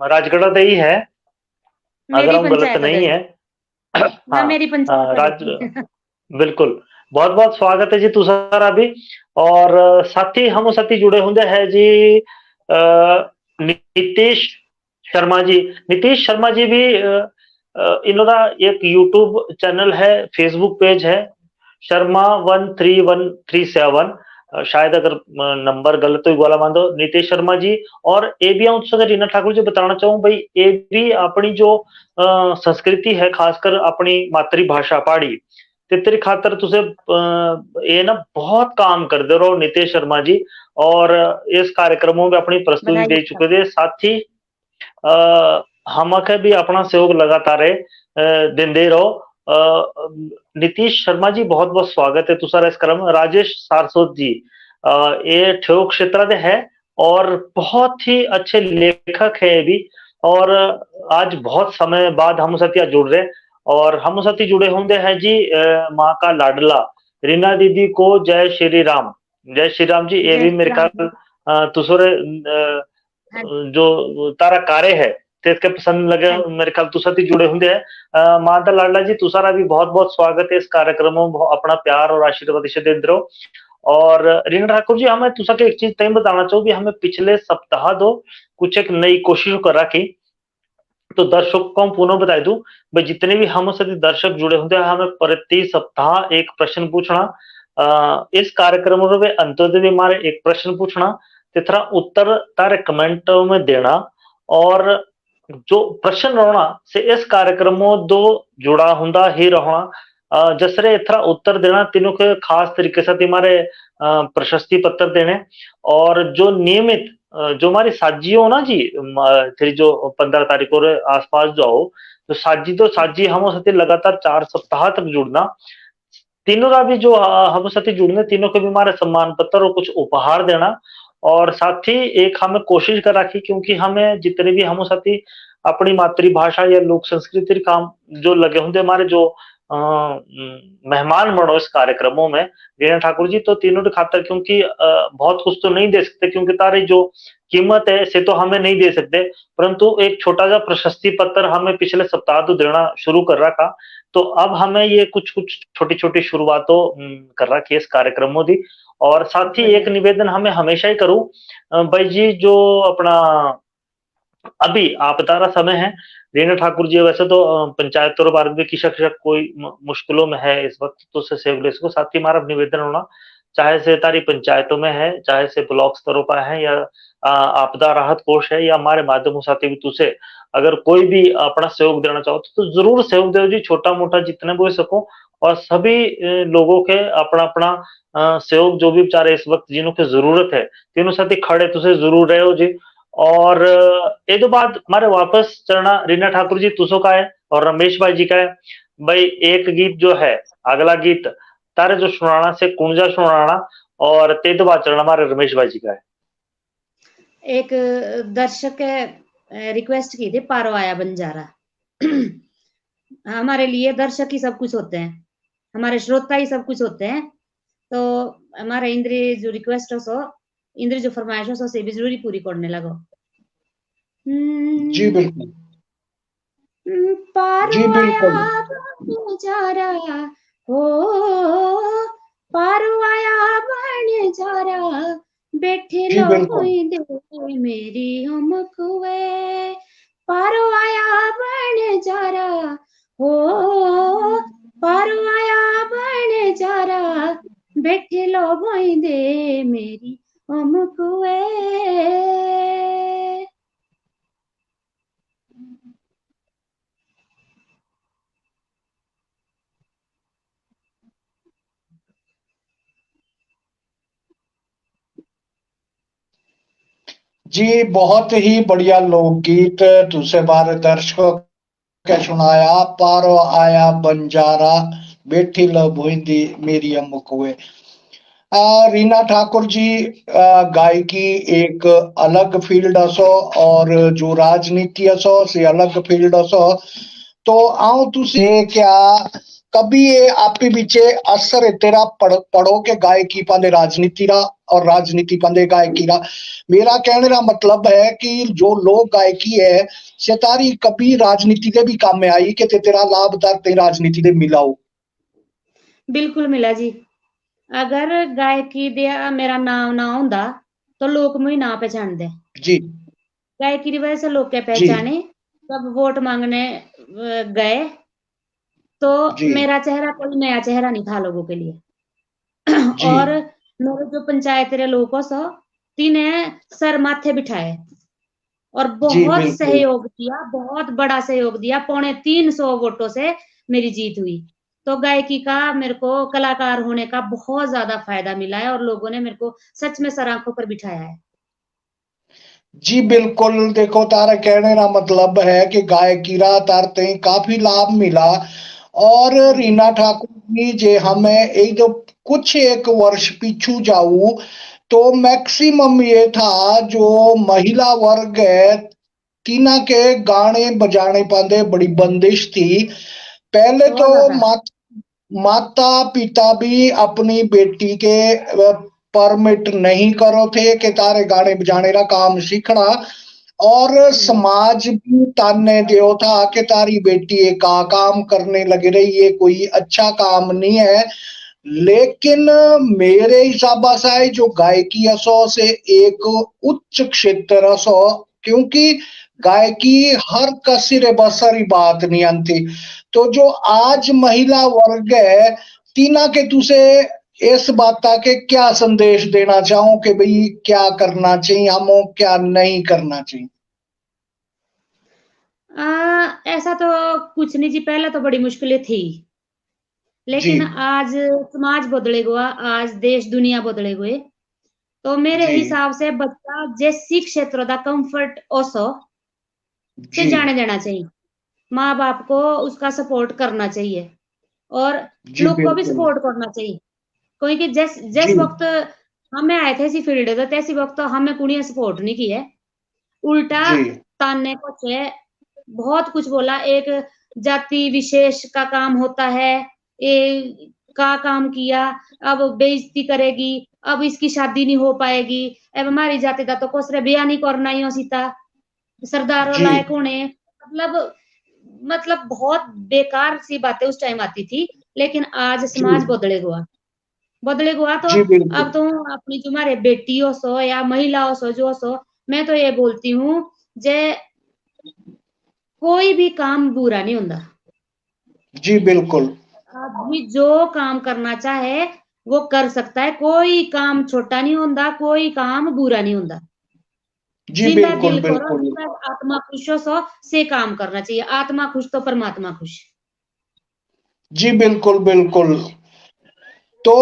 राजगढ़ दे ही है अगर हम गलत नहीं है। हाँ मेरी राज बिल्कुल बहुत बहुत स्वागत है जी तुषारा भी। और साथी हम साथी जुड़े होंगे है जी नीतीश शर्मा जी। नीतीश शर्मा जी भी इन्होंने एक यूट्यूब चैनल है, फेसबुक पेज है शर्मा 13137, शायद अगर नंबर गलत तो वाला मान दो नीतीश शर्मा जी। और ये भी अगर रीना ठाकुर जी बताना चाहूँ भाई, ये भी अपनी जो संस्कृति है खासकर अपनी मातृभाषा पहाड़ी तेरी खातर तुझे ये ना बहुत काम कर दे रहो नीतीश शर्मा जी। और इस कार्यक्रमों में अपनी प्रस्तुति दे चुके थे, साथ ही हमके भी अपना सहयोग लगातार देंदे रहो। नीतीश शर्मा जी बहुत बहुत स्वागत है तुषारा इस क्रम। राजेश सारस्वत जी ये ठेव क्षेत्र है और बहुत ही अच्छे लेखक है ये भी, और आज बहुत समय बाद हम साथी जुड़ रहे और हम साथी जुड़े होंगे हैं जी माँ का लाडला रीना दीदी को जय श्री राम। जय श्री राम जी। ये भी मेरे ख्याल तुसरे जो तारा कार्य है इसके पसंद लगे मेरे ख्याल तुषार जुड़े होंगे हैं। माता लाडला जी तुषारा भी बहुत बहुत स्वागत है इस कार्यक्रमों में, अपना प्यार और आशीर्वाद इसे दे दो। और रीना ठाकुर जी हमें तुषा के एक चीज तय बताना चाहूँ कि हमें पिछले सप्ताह दो कुछ एक नई कोशिश कर रखी, तो दर्शकों को पुनः बता दूं भाई, जितने भी हम साथ दर्शक जुड़े होंगे हमें प्रति सप्ताह एक प्रश्न पूछना। इस कार्यक्रम में अंतोदय भी हमारे एक प्रश्न पूछना, तेरा उत्तर तारे कमेंटों में देना, और जो प्रश्न रहना से इस कार्यक्रमों दो जुड़ा हुंदा ही रहना। जसरे इतना उत्तर देना तीनों के खास तरीके से हमारे प्रशस्ति पत्र देने। और जो नियमित जो हमारी साजी हो ना जी, फिर जो 15 तारीख को आसपास जो हो तो साजी हम साथी लगातार 4 सप्ताह तक जुड़ना। तीनों का भी जो हम साथी जुड़ने तीनों के भी हमारे सम्मान पत्र और कुछ उपहार देना। और साथ ही एक हमें कोशिश कर रखी, क्योंकि हमें जितने भी हम साथी अपनी मातृभाषा या लोक संस्कृति काम जो लगे होंगे हमारे जो मेहमान बनो इस कार्यक्रमों में रीना ठाकुर जी, तो तीनों के खातर क्योंकि बहुत कुछ तो नहीं दे सकते क्योंकि तारी जो कीमत है से तो हमें नहीं दे सकते, परंतु एक छोटा सा प्रशस्ति पत्र हमें पिछले सप्ताह तो देना शुरू कर रखा। तो अब हमें ये कुछ कुछ छोटी छोटी शुरुआतों कर रखी है इस कार्यक्रमों की। और साथ ही एक निवेदन हमें हमेशा ही करूं भाई जी, जो अपना अभी आपदा का समय है। रीना ठाकुर जी वैसे तो पंचायत और भारत में किशक कोई मुश्किलों में है इस वक्त, तो उससे सेव इसको साथ ही हमारा निवेदन होना, चाहे से तारी पंचायतों में है, चाहे से ब्लॉक स्तरों पर है, या आपदा राहत कोष है, या हमारे माध्यमों साथी भी तुसे अगर कोई भी अपना सहयोग देना चाहो तो जरूर सहयोग दो जी, छोटा मोटा जितने भी हो सको। और सभी लोगों के अपना अपना सहयोग जो भी बेचारे इस वक्त जिन्हों की जरूरत है, तीनों साथी खड़े तुसे जरूर रहे हो जी। और ये तो बात हमारे वापस चलना रीना ठाकुर जी तुसो का है और रमेश भाई जी का है। भाई एक गीत जो है, अगला गीत तारे जो सुनाना से कुंजा सुनाना, और ते तो बात चलना हमारे रमेश भाई जी का है। एक दर्शक रिक्वेस्ट की थी, पारो आया बंजारा। हमारे लिए दर्शक ही सब कुछ होते हैं, हमारे श्रोता ही सब कुछ होते हैं। तो हमारे इंद्र जो रिक्वेस्ट हो सो, इंद्र जो फरमाइश हो सो से भी जरूरी पूरी करने लगो। जी बिल्कुल पारो जी बिल्कुल आया बंजारा हो, पारो आया बंजारा, बैठे जी लो बिल्कुल दे मेरी हम कुए। पारो आया बंजारा हो, पारो आया बंजारा, बैठे लो दे मेरी हम कुए। जी, बहुत ही बढ़िया लोकगीत तुझसे बारे दर्शकों के सुनाया। पारो आया बंजारा, बैठी लो भूंदी मेरी अमुकुए। रीना ठाकुर जी गायकी एक अलग फील्ड असो और जो राजनीति असो से अलग फील्ड असो। तो आऊं तुसे क्या कभी ये आपके बीचे असर है तेरा पढ़ो के गायकी पांदे राजनीति रा और राजनीति पांदे गायकी रा। मेरा कहने का मतलब है कि जो लोक गायकी है से तारी कभी राजनीति के भी काम में आई कि तेरा लाभदार ते राजनीति के मिला हो। बिल्कुल मिला जी। अगर गायकी दिया मेरा नाम ना होंदा तो लोग मुझे ना पहचान दे। जी गायकी की वजह से लोग क्या जी पहचाने, जब वोट मांगने गए तो जी मेरा चेहरा कोई नया चेहरा नहीं था लोगों के लिए। जी और मेरे जो पंचायत रे लोगों सो तीने सर माथे बिठाए और जी बहुत बिल्कुल सहयोग दिया, बहुत बड़ा सहयोग दिया। 350 वोटों से मेरी जीत हुई। तो गायकी का मेरे को कलाकार होने का बहुत ज्यादा फायदा मिला है और लोगों ने मेरे को सच में सर आंखों पर बिठाया है। जी बिल्कुल, देखो तारा कहने का मतलब है कि गायकी रा तारते काफी लाभ मिला। और हाँ जी। रीना ठाकुर जी जे हमें एक जो कुछ एक वर्ष पीछू जाऊ तो मैक्सिमम ये था जो महिला वर्ग है तीना के गाने बजाने पांदे बड़ी बंदिश थी। पहले तो बहुत ज्यादा। माता पिता भी अपनी बेटी के परमिट नहीं करो थे कि तारे गाने बजाने का काम सीखना। और समाज भी ताने दियो था कि तारी बेटी ये का काम करने लग रही, ये कोई अच्छा काम नहीं है। लेकिन मेरे हिसाब से जो गायकी असो से एक उच्च क्षेत्र असो, क्योंकि गायकी हर कसिरे बसरी बात नहीं आती। तो जो आज महिला वर्ग है तीना के तुसे इस बात के क्या संदेश देना चाहूं कि भाई क्या करना चाहिए हमो क्या नहीं करना चाहिए। ऐसा तो कुछ नहीं जी, पहले तो बड़ी मुश्किलें थी, जी लेकिन आज समाज बदले हुआ, आज देश दुनिया बदले हुए। तो मेरे जी हिसाब से बच्चा जैसी क्षेत्र का कंफर्ट ओसो से जी जाने देना चाहिए। माँ बाप को उसका सपोर्ट करना चाहिए और जी लोग को भी बिल्कुल सपोर्ट करना चाहिए। क्योंकि जिस जी जिस वक्त हमें आए थे इसी फील्ड में, तैसी वक्त हमें कुड़ियां सपोर्ट नहीं की है, उल्टा जी ताने को से बहुत कुछ बोला। एक जाति विशेष का काम होता है, ये का काम किया, अब बेइज्जती करेगी, अब इसकी शादी नहीं हो पाएगी, अब हमारी जाति का तो कोसरे ब्याह नहीं करना ही हो सीता, सरदार जी लायक होने। मतलब बहुत बेकार सी बातें उस टाइम आती थी। लेकिन आज जी समाज बदले गुआ। तो जी अब बिल्कुल तो अपनी जो हमारे बेटियों सो या महिलाओं सो जो सो, मैं तो ये बोलती हूँ जे कोई भी काम बुरा नहीं होता। जी बिल्कुल। आदमी जो काम करना चाहे वो कर सकता है, कोई काम छोटा नहीं होता, कोई काम बुरा नहीं होता। जी जिंदा बिल्कुल दिल करो, बिल्कुल। जिंदा आत्मा खुश हो सो से काम करना चाहिए। आत्मा खुश तो परमात्मा खुश। जी बिल्कुल बिल्कुल। तो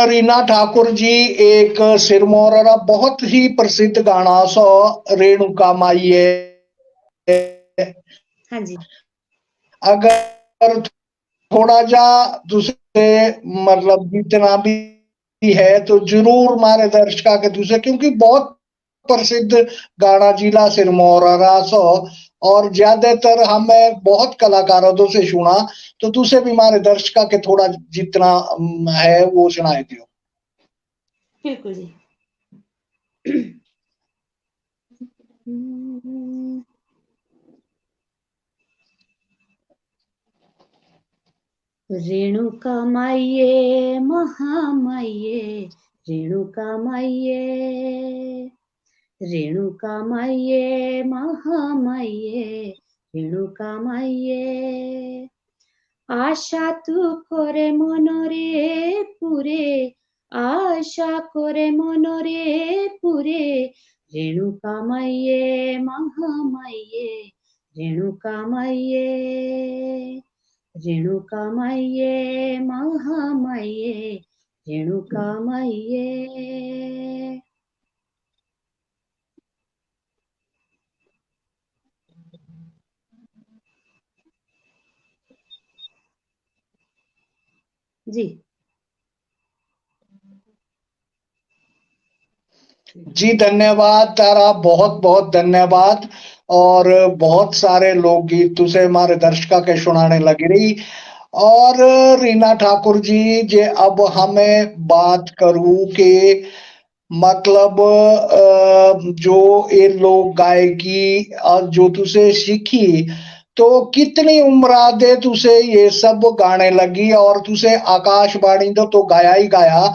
रीना ठाकुर जी एक सिरमौर रा बहुत ही प्रसिद्ध गाना सो रेणुका माईए। हाँ जी। अगर थोड़ा जा दूसरे मतलब जितना भी है तो जरूर हमारे दर्शका के दूसरे, क्योंकि बहुत प्रसिद्ध गाना जिला सिरमौर रा सो और ज्यादातर हमें बहुत कलाकारों से सुना, तो तुझे भी हमारे दर्शका के थोड़ा जितना है वो सुनाए दियो। बिल्कुल जी। रेणुका माईए महामाईए, रेणुका माईए, रेणुका माईए महामाईए, रेणुका माईए। आशा तू करे मनरे पुरे, आशा करे मनरे पुरे, रेणुका माईए महामाईए, रेणुका माईए, रेणुका माईए महामाईए, रेणुका माईए। जी जी धन्यवाद तारा, बहुत बहुत धन्यवाद। और बहुत सारे लोकगीत तुझे हमारे दर्शका के सुनाने लगी रही। और रीना ठाकुर जी जे अब हमें बात करूं कि मतलब जो ये लोग गायकी जो तुझे सीखी, तो कितनी उम्र दे तुझे ये सब गाने लगी और तुझे आकाशवाणी तो गाया ही गाया,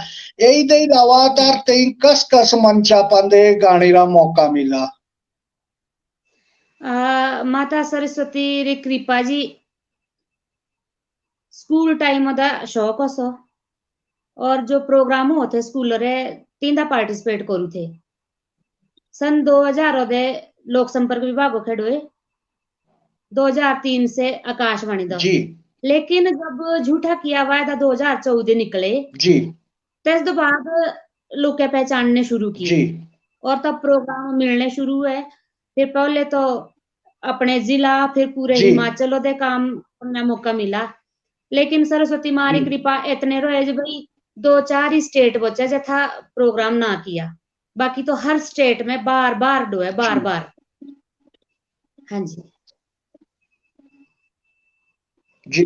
यही दे लगातार तेई कस कस मंचा पांदे गाने का मौका मिला। माता सरस्वती री कृपा जी। स्कूल टाइम दा शौक असो और जो प्रोग्राम होते स्कूल रे तीनदा पार्टिसिपेट करू थे। सन 2000 दे लोक संपर्क विभाग खेडोए, 2003 से आकाशवाणी दा। जी लेकिन जब झूठा किया वायदा 2014 निकले, जी तस दो बाद लोग पहचानने शुरू किए जी और तब प्रोग्राम मिलने शुरू हुए। फिर पहले तो अपने जिला, फिर पूरे जी हिमाचल दे काम करने मौका मिला। लेकिन सरस्वती मारी जी कृपा इतने रोए जो भाई 2-4 ही स्टेट बचे जथा प्रोग्राम ना किया, बाकी तो हर स्टेट में बार बार डोए, बार जी बार। हाँ जी जी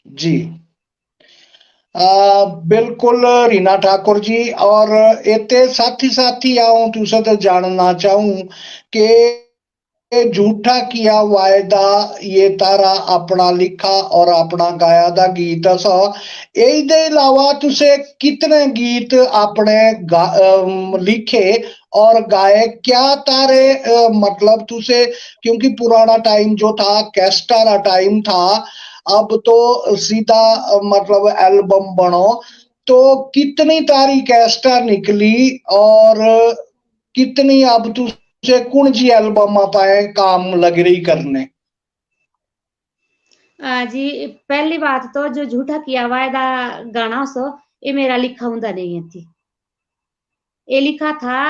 जी। बिल्कुल रीना ठाकुर जी। और इतने साथ ही आऊं तुझसे तो जानना चाहूं कि झूठा किया वायदा ये तारा अपना लिखा और अपना गाया दा गीत सा, यही दे अलावा तुझे कितने गीत अपने लिखे और गाए क्या तारे मतलब तुझे, क्योंकि पुराना टाइम जो था कैस्टा रा टाइम था, अब तो सीधा मतलब एल्बम बनो, तो कितनी तारी कैस्टा निकली और कितनी अब तुझे कौन जी एल्बम पाए काम लग रही करने। जी। पहली बात तो जो झूठा किया वायदा गाना सो ये मेरा लिखा हुआ नहीं है थी। ये लिखा था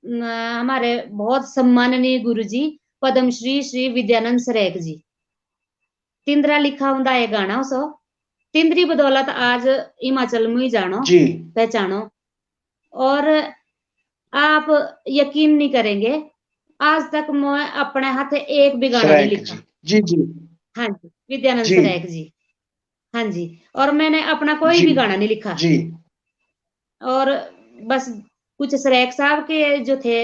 हमारे बहुत सम्माननीय गुरुजी पद्मश्री श्री विद्यानंद सरेख जी। तिंद्रा लिखा हुआ ये गाना सो। तिंद्री बदौलत आज हिमाचल में ही जानो जी पहचानो। और आप यकीन नहीं करेंगे, आज तक मैं अपने हाथ एक भी गाना नहीं सरायक लिखा। जी। जी जी हाँ जी, विद्यानंद जी सरेख जी। हाँ जी, और मैंने अपना कोई जी भी गाना नहीं लिखा। जी और बस कुछ सरेख साहब के जो थे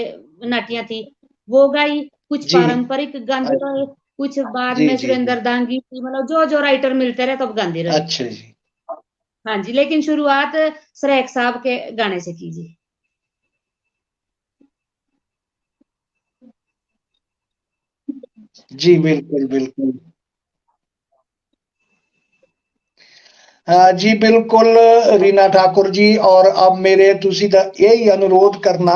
नाटियां थी वो गाई, कुछ जी पारंपरिक गांधी रहे, कुछ बाद जी में जी सुरेंद्र दांगी, मतलब जो जो राइटर मिलते रहे तब गांधी रहे। अच्छा जी। हाँ जी, लेकिन शुरुआत सरेख साहब के गाने से कीजिए। जी बिल्कुल बिल्कुल। जी बिल्कुल रीना ठाकुर जी, और अब मेरे तुसी दा यही अनुरोध करना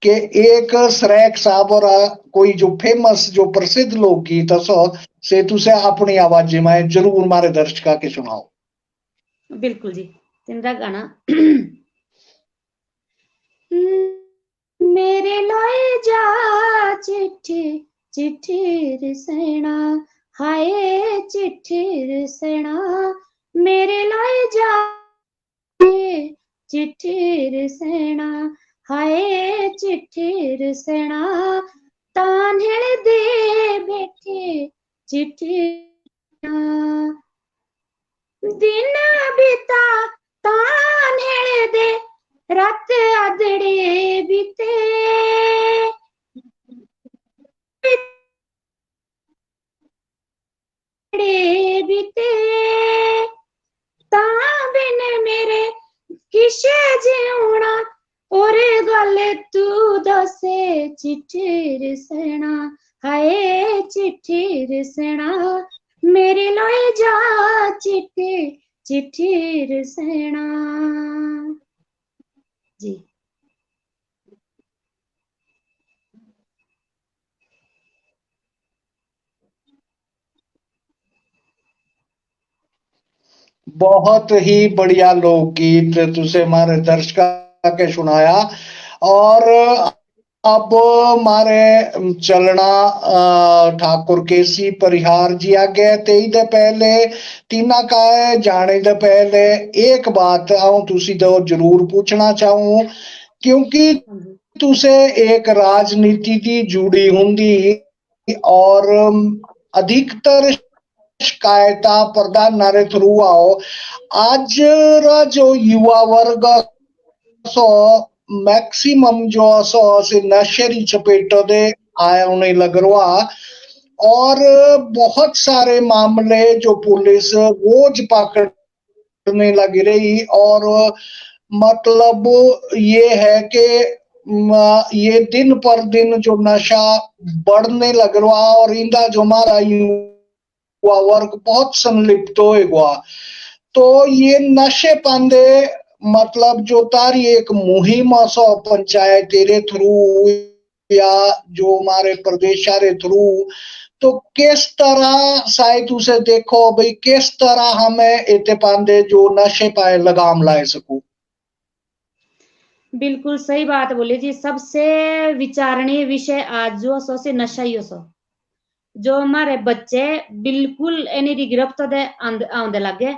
कि एक सरेक साहब और कोई जो फेमस जो प्रसिद्ध लोकगीत असो से तुसे अपनी आवाज में जरूर मारे दर्शका के सुनाओ। बिल्कुल जी, तिंदा गाना मेरे लोए जा चिट्ठी चिट्ठी रिसना, हाय चिट्ठी रिसना, मेरे लोए जा चिट्ठी रिसना, हाय चिट्ठी रिसना, तान्हेड़ दे बैठे चिट्ठी दिन बीता तान्हेड़ दे, रात आदड़े बीते बीते, तां बिन मेरे किसे जीना, और गल तू दसे चिट्ठी रिसना, हाय चिट्ठी रिसना, मेरे लोए जा चिट्ठी चिट्ठी रिसना जी। बहुत ही बढ़िया लोकगीत तुसे मारे दर्शका के सुनाया। और अब मारे चलना ठाकुर केसी परिहार जी आगे तेई दे पहले तीना का है जाने दे पहले एक बात आऊं तुसी दो जरूर पूछना चाहूं, क्योंकि तुसे एक राजनीति की जुड़ी हुंदी और अधिकतर शिकायता प्रधान नारे थ्रू आओ आज रा जो युवा वर्ग सो मैक्सिमम जो सो से नशे री चपेटों दे आया उन्हें लग रहा, और बहुत सारे मामले जो पुलिस रोज पकड़ने लग रही, और मतलब ये है कि ये दिन पर दिन जो नशा बढ़ने लग रहा, और इंदा जो हमारा युवा वर्ग बहुत संलिप्त होएगा। तो ये नशे पांदे मतलब जो तारी एक मुहिम सो पंचायत तेरे थ्रू या जो हमारे प्रदेशारे थ्रू, तो किस तरह शायद उसे देखो भाई किस तरह हमें इतने पांदे जो नशे पाए लगाम लाए सकूं। बिल्कुल सही बात बोली जी। सबसे विचारणीय विषय आज जो सो से नशा ही सो, जो हमारे बच्चे बिल्कुल एनी गिरफ्त आंदे लगे,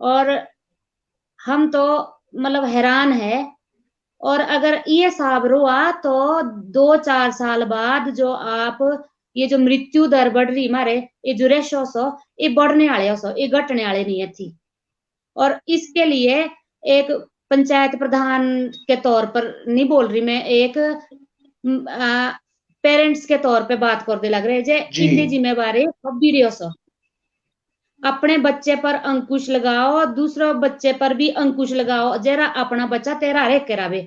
और हम तो मतलब हैरान है। और अगर ये साहब रुआ तो 2-4 साल बाद जो आप ये जो मृत्यु दर बढ़ रही हमारे, ये जो रेशो सो ये बढ़ने वाले सो, ये घटने वाले नहीं है थी। और इसके लिए एक पंचायत प्रधान के तौर पर नहीं बोल रही मैं, एक पेरेंट्स के तौर पे बात करते लग रहे जे इतनी जिम्मेवारी अब भी रही सो। अपने बच्चे पर अंकुश लगाओ, दूसरे बच्चे पर भी अंकुश लगाओ, जरा अपना बच्चा तेरा रे करावे।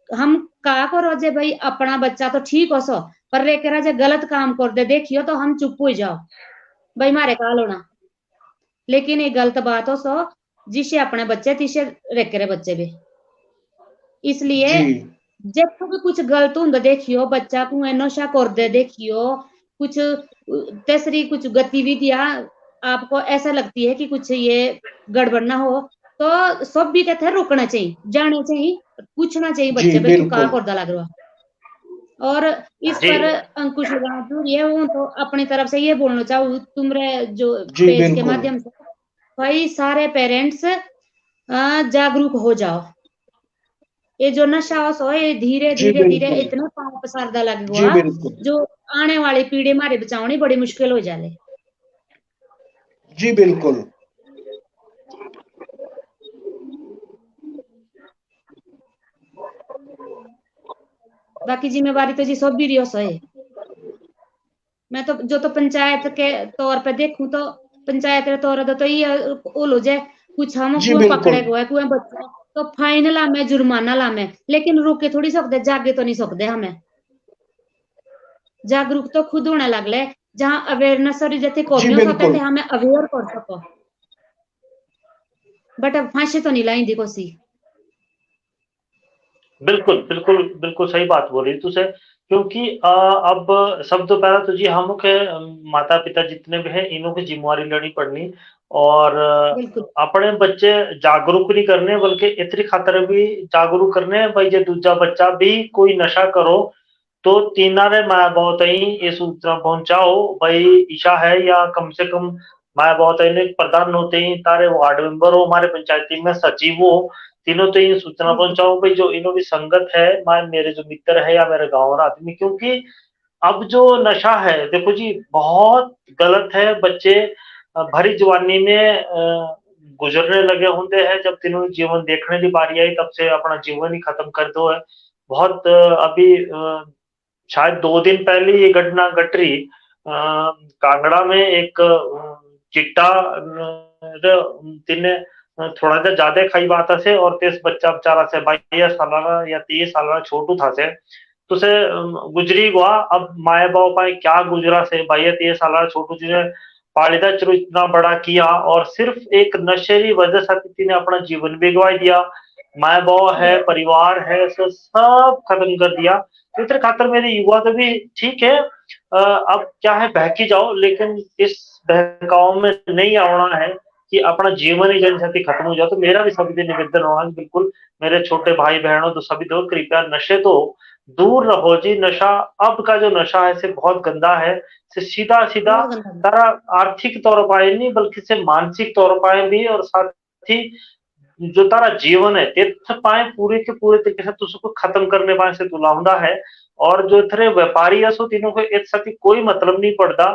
हम का करो जे भाई अपना बच्चा तो ठीक हो सो, पर रे करा जे गलत काम कर दे देखियो तो हम चुप हो जाओ भाई मारे काल होना। लेकिन ये गलत बात हो सो, जिसे अपने बच्चे तिसे रे करे बच्चे भी। इसलिए जब भी कुछ गलत होंगे देखियो, बच्चा को नशा कर दे देखियो, कुछ तीसरी कुछ गतिविधियां आपको ऐसा लगती है कि कुछ ये गड़बड़ ना हो, तो सब भी कहते हैं रोकना चाहिए, जाना चाहिए, पूछना चाहिए बच्चे पे तू कहा करदा लग रहा, और इस पर अंकुश लगाना जरूरी है। वो तो अपनी तरफ से ये बोलना चाहूँ तुम्हारे जो पेज के माध्यम से, भाई सारे पेरेंट्स जागरूक हो जाओ। ये जो नशा हो ये धीरे धीरे धीरे इतना पाँव पसारदा लग गया, जो आने वाली पीढ़ी हमारे बचावनी बड़ी मुश्किल हो जाले। जी बिल्कुल। बाकी जिम्मेवारी तो जी सब भी रियो है। मैं तो जो तो पंचायत के तौर पे देखूं तो पंचायत के तौर पर तो ये ओलो जाए कुछ हम कुएं पकड़े गए कुएं बच्चे तो फाइन लामे जुर्माना लामे, लेकिन रुके थोड़ी सकते, जागे तो नहीं सकते हमें। जागरूक तो खुद होने लगले, जहाँ अवेयरनेस और जैसे जी कौमियों का बिल्कुल। कहते हमें अवेयर कर सको, बट अब फांसी तो नहीं लाई देखो सी। बिल्कुल, बिल्कुल, बिल्कुल सही बात बोली तुसे, क्योंकि अब सब तो पहले तो जी हम के माता-पिता जितने भी हैं इन्हों की ज़िम्मेवारी लेनी पड़नी और बिल्कुल अपने बच्चे जागरूक नहीं करने बल्कि इतनी खातर भी जागरूक करने भाई जे दूजा बच्चा भी कोई नशा करो तो तीनारे माँ-बाप ताईं ये सूचना पहुँचाओ भाई इशा है या कम से कम माँ-बाप ताईं प्रधान होते ही तारे वार्ड मेंबर हो, हमारे पंचायती में सचिव हो, तीनों तो ये सूचना बिल्कुल पहुँचाओ भाई जो इन्हों की संगत है, मेरे जो मित्र है या मेरे गाँव का आदमी क्योंकि अब जो नशा है देखो जी बहुत गलत है, बच्चे भरी जवानी में गुजरने लगे होंगे हैं जब तीनों जीवन देखने की बारी आई तब से अपना जीवन ही खत्म कर दो है। बहुत अभी शायद 2 दिन पहले ये घटना घट रही कांगड़ा में एक चिट्टा तिने थोड़ा सा ज्यादा खाई बात से और तेज बच्चा बेचारा से 22 साल या 30 साल छोटू था से तो से गुजरी हुआ अब माए बाप पाए क्या गुजरा से 22-23 साल छोटू जी ने पालिदा चलो इतना बड़ा किया और सिर्फ एक नशे की वजह से ने अपना जीवन भी गवा दिया माए बाप है परिवार है सब खत्म कर दिया तो इतने खातर मेरे युवा तो भी ठीक है अब क्या है बहकी जाओ लेकिन इस बहकाव में नहीं आना है कि अपना जीवन ही जनसाथी खत्म हो जाए तो मेरा भी सभी दिन निवेदन होगा बिल्कुल मेरे छोटे भाई बहनों तो सभी दो कृपया नशे तो दूर रहो जी नशा अब का जो नशा है से बहुत गंदा है से सीधा सीधा बहुत गंदा तारा आर्थिक तौर पर नहीं बल्कि से मानसिक तौर पर भी और साथ ही जो तारा जीवन है तीर्थ पाए पूरे के पूरे तरीके से तो उसको खत्म करने पाए से तुलाउंदा है और जो इतने व्यापारी है सो तीनों को एक साथ कोई मतलब नहीं पड़ता